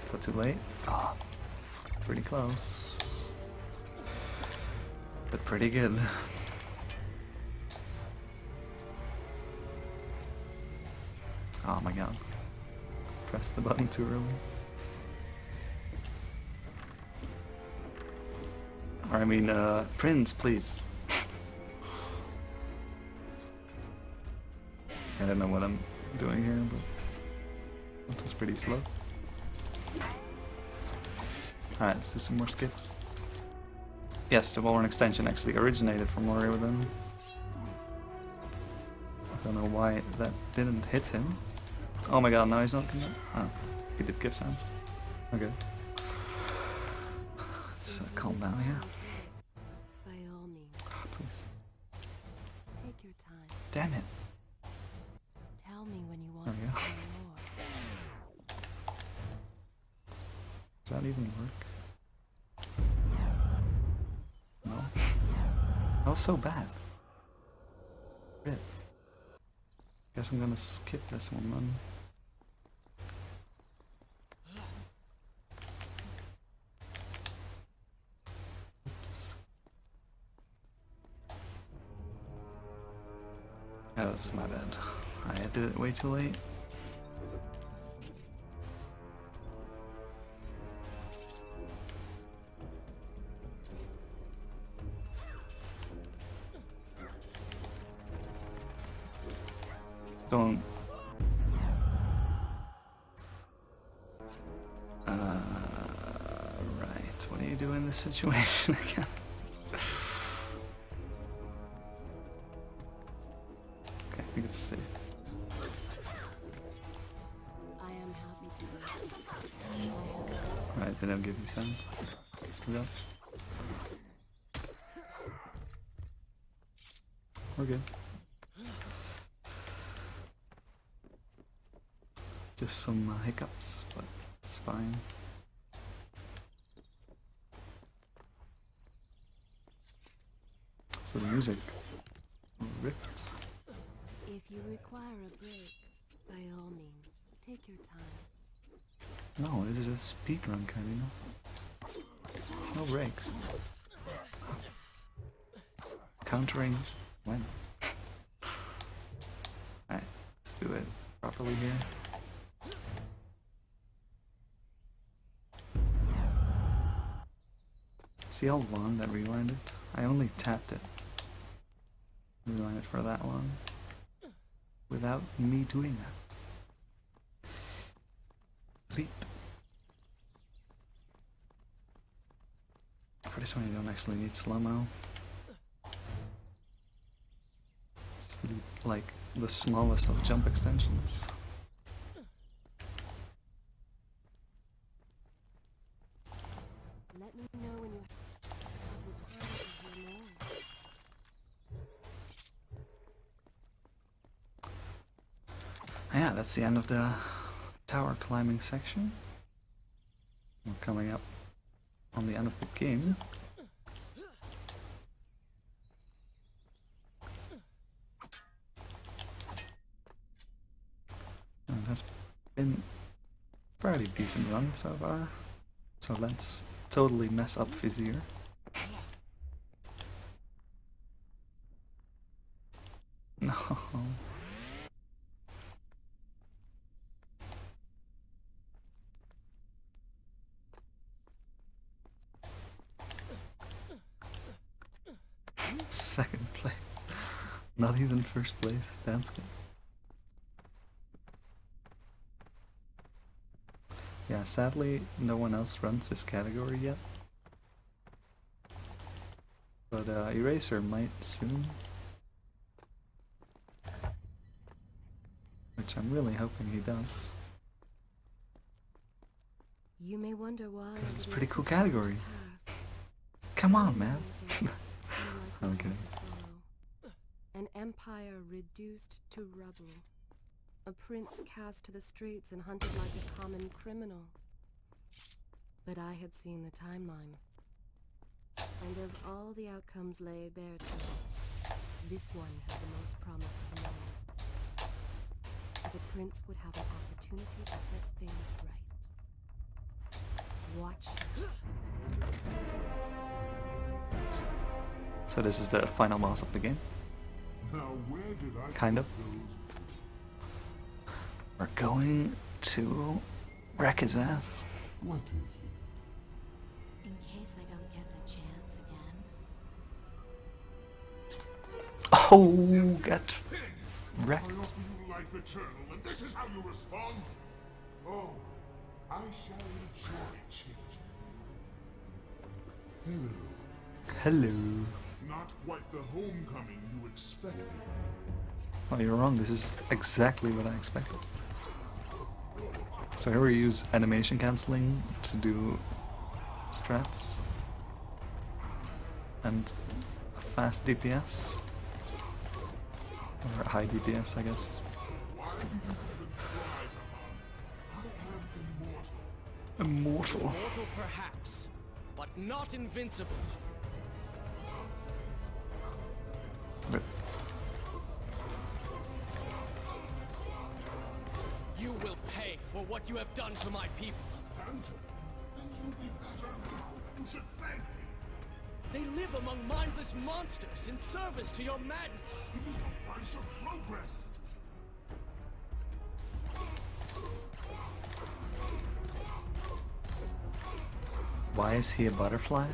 Speaker 1: Is that too late? Oh, pretty close. But pretty good. Oh my god. Pressed the button too early. Or I mean, Prince, please. I don't know what I'm doing here, but that was pretty slow. Alright, let's do some more skips. Yes, the Warren extension actually originated from Warrior then. I don't know why that didn't hit him. Oh my god, now he's not gonna... Oh, he did give sound. Okay. Let's calm down here.
Speaker 2: By all means,
Speaker 1: Oh, please.
Speaker 2: take your time.
Speaker 1: Damn it.
Speaker 2: Tell me when you want
Speaker 1: There
Speaker 2: to
Speaker 1: we
Speaker 2: hear
Speaker 1: go.
Speaker 2: more.
Speaker 1: Does that even work? No. That was so bad. Rip. Guess I'm gonna skip this one then. Oops. That was my bad. I did it way too late. Don't. Right. What do you do in this situation again? Okay, I think it's safe.
Speaker 2: I am happy to wait. I have
Speaker 1: Right, they don't give you sound. Yeah. We're good. Just some hiccups, but it's fine. So the music ripped.
Speaker 2: If you require a break, by all means, take your time.
Speaker 1: No, this is a speedrun kind, you know? No breaks. Countering when? Alright, let's do it properly here. See how long that rewinded? I only tapped it. Rewind it for that long. Without me doing that. Leap. For this one you don't actually need slow-mo. Just like the smallest of jump extensions.
Speaker 2: Let me know when you have the time to hear more.
Speaker 1: Yeah, that's the end of the tower climbing section. We're coming up on the end of the game. And it has been a fairly decent run so far. So let's totally mess up Vizier. No. Second place. Not even first place. That's good. Yeah, sadly, no one else runs this category yet. But Eraser might soon. Which I'm really hoping he does.
Speaker 2: You may wonder why.
Speaker 1: Because it's a pretty cool category. Come on, man. Okay.
Speaker 2: An empire reduced to rubble. A prince cast to the streets and hunted like a common criminal. But I had seen the timeline. And of all the outcomes laid bare to me, this one had the most promise of them all. The prince would have an opportunity to set things right. Watch.
Speaker 1: So this is the final boss of the game.
Speaker 6: Now where did I
Speaker 1: Kind of.
Speaker 6: put those?
Speaker 1: We're going to wreck his ass.
Speaker 6: What is it?
Speaker 7: In case I don't get the chance again.
Speaker 1: Oh, get wrecked.
Speaker 6: I offer you life eternal, and this is how you respond? Oh, I shall enjoy changing you. Hello.
Speaker 1: Hello.
Speaker 6: Not quite the homecoming you expected.
Speaker 1: Oh, you're wrong. This is exactly what I expected. So here we use animation cancelling to do strats and fast DPS or high DPS, I guess. Immortal.
Speaker 3: Mortal perhaps, but not invincible.
Speaker 1: But
Speaker 3: You will pay for what you have done to my people.
Speaker 6: Dancer, things will be better now. You should thank me.
Speaker 3: They live among mindless monsters in service to your madness.
Speaker 6: It is the price of progress.
Speaker 1: why is he a butterfly?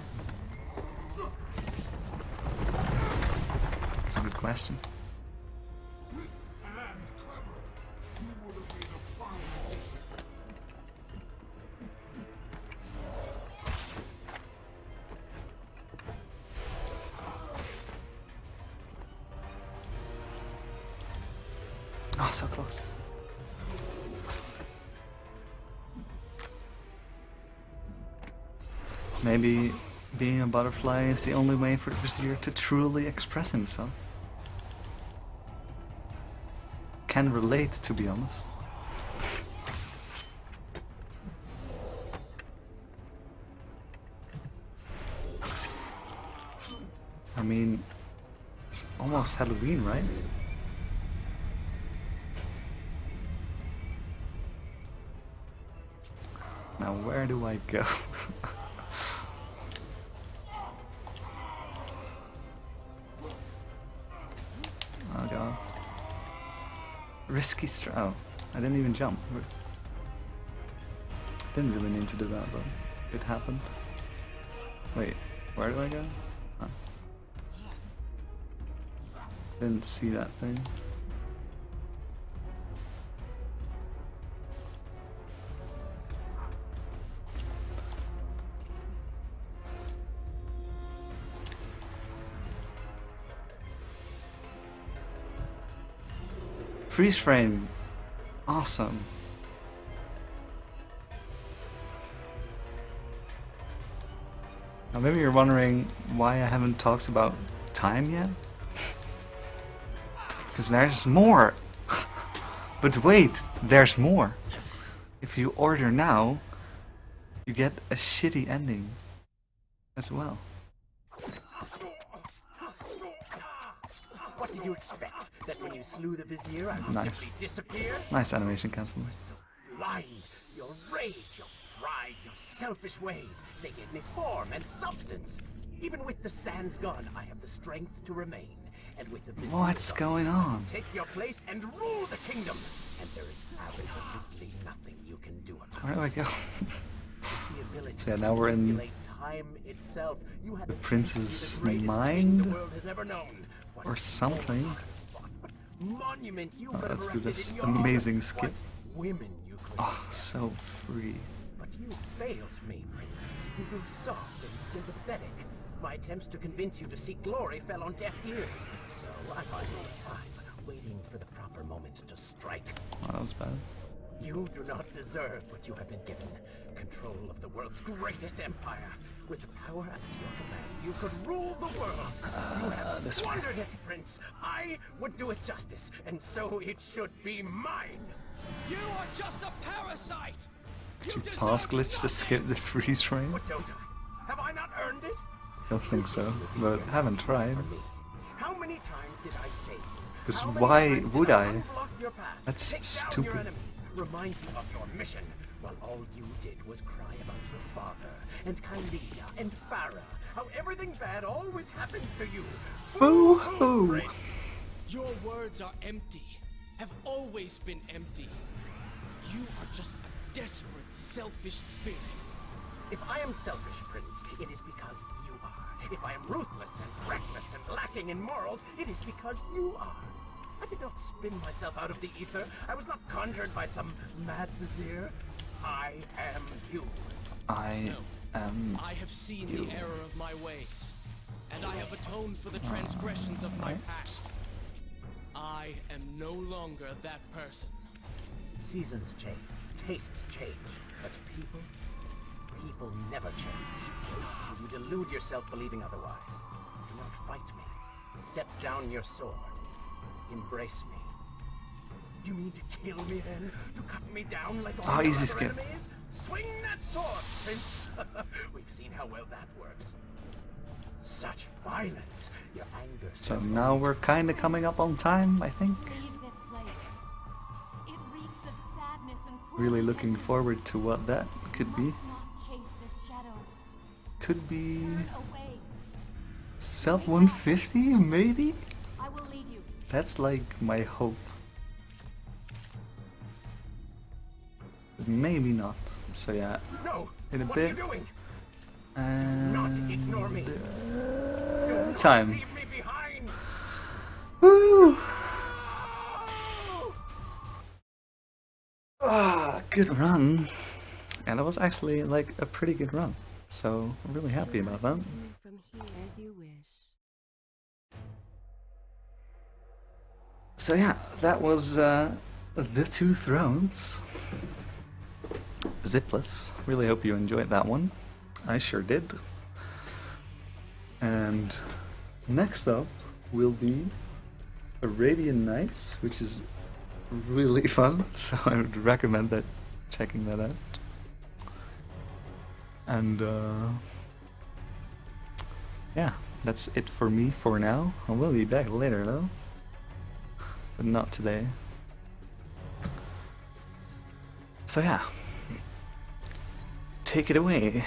Speaker 1: That's a good question.
Speaker 6: And clever. You would have made a fine magician.
Speaker 1: Oh, so close. Maybe being a butterfly is the only way for the Vizier to truly express himself. Can relate, to be honest. I mean, almost Halloween, right? Now where do I go? Oh god. Risky oh, I didn't even jump. Didn't really need to do that, but it happened. Wait, where do I go? Huh. Didn't see that thing. Freeze frame. Awesome. Now maybe you're wondering why I haven't talked about time yet? Because there's more! But wait, there's more! If you order now, you get a shitty ending as well.
Speaker 5: What did you expect? That when you slew the vizier, I would
Speaker 1: Nice.
Speaker 5: simply disappear?
Speaker 1: Nice animation cancel.
Speaker 5: So blind, your rage, your pride, your selfish ways, they gave me form and substance. Even with the sands gone, I have the strength to remain. And with the vizier
Speaker 1: What's
Speaker 5: gone,
Speaker 1: going on?
Speaker 5: take your place and rule the kingdom. And there is absolutely nothing you can do about
Speaker 1: Where do I go?
Speaker 5: the ability
Speaker 1: So yeah, now we're in
Speaker 5: to manipulate time itself. You had
Speaker 1: the
Speaker 5: chance to be
Speaker 1: prince's
Speaker 5: the greatest king
Speaker 1: mind?
Speaker 5: the world has ever known. What
Speaker 1: Or something.
Speaker 5: monuments you
Speaker 1: Oh,
Speaker 5: could have
Speaker 1: let's do
Speaker 5: erected
Speaker 1: this
Speaker 5: in your
Speaker 1: amazing
Speaker 5: honor.
Speaker 1: skip.
Speaker 5: What women you could
Speaker 1: Oh,
Speaker 5: have
Speaker 1: so free.
Speaker 5: But you failed me, Prince. You grew soft and sympathetic. My attempts to convince you to seek glory fell on deaf ears. So I bide my time, waiting for the proper moment to strike.
Speaker 1: Oh, that was bad.
Speaker 5: You do not deserve what you have been given. Control of the world's greatest empire. With the power at your command, you could rule the world. You have
Speaker 1: this way.
Speaker 5: squandered it, Prince. I would do it justice, and so it should be mine.
Speaker 3: You are just a parasite!
Speaker 1: Could you pause glitch to skip the freeze frame?
Speaker 5: What don't I? Have I not earned it?
Speaker 1: Don't think so, but haven't tried.
Speaker 5: For me. How many times did I save you?
Speaker 1: 'Cause
Speaker 5: How many
Speaker 1: why
Speaker 5: times did
Speaker 1: would I?
Speaker 5: unblock your path,
Speaker 1: That's
Speaker 5: take down
Speaker 1: stupid.
Speaker 5: your enemies, remind you of your mission, while all you did was cry about your father, and Kylea, and Farah, how everything bad always happens to you.
Speaker 1: Boo-hoo.
Speaker 5: Prince.
Speaker 3: Your words are empty, have always been empty. You are just a desperate, selfish spirit.
Speaker 5: If I am selfish, Prince, it is because you are. If I am ruthless and reckless and lacking in morals, it is because you are. I did not spin myself out of the ether. I was not conjured by some mad vizier. I am you.
Speaker 1: I am.
Speaker 3: I have seen
Speaker 1: You.
Speaker 3: the error of my ways, and I have atoned for the transgressions of my
Speaker 1: right.
Speaker 3: past. I am no longer that person.
Speaker 5: Seasons change, tastes change, but people never change. You delude yourself believing otherwise. Do not fight me. Set down your sword. Embrace me. Do you mean to kill me then? To cut me down like all
Speaker 1: Oh,
Speaker 5: your
Speaker 1: easy
Speaker 5: other
Speaker 1: skip.
Speaker 5: enemies? Swing that sword, Prince! We've seen how well that works. Such violence. Your anger
Speaker 1: So
Speaker 5: says
Speaker 1: now
Speaker 5: only
Speaker 1: we're kinda coming up on time, I think.
Speaker 7: Leave this place. It reeks of sadness and
Speaker 1: Really looking
Speaker 7: cruelty.
Speaker 1: forward to what that could be.
Speaker 7: Not chase this shadow.
Speaker 1: Could be
Speaker 7: Turn away.
Speaker 1: sub 150, maybe?
Speaker 7: I will lead you.
Speaker 1: That's like my hope. But maybe not. So yeah,
Speaker 5: No!
Speaker 1: in a
Speaker 5: What
Speaker 1: bit.
Speaker 5: are you doing?
Speaker 1: And
Speaker 5: Not ignore me. Do not
Speaker 1: time.
Speaker 5: leave me behind.
Speaker 1: Woo!
Speaker 5: No!
Speaker 1: Ah, good run. And it was actually like a pretty good run. So I'm really happy about that.
Speaker 2: Move from here as you wish.
Speaker 1: So yeah, that was The Two Thrones. Zipless. Really hope you enjoyed that one. I sure did. And next up will be Arabian Nights, which is really fun, so I would recommend that checking that out. And yeah, that's it for me for now. I will be back later though, but not today. So yeah, take it away.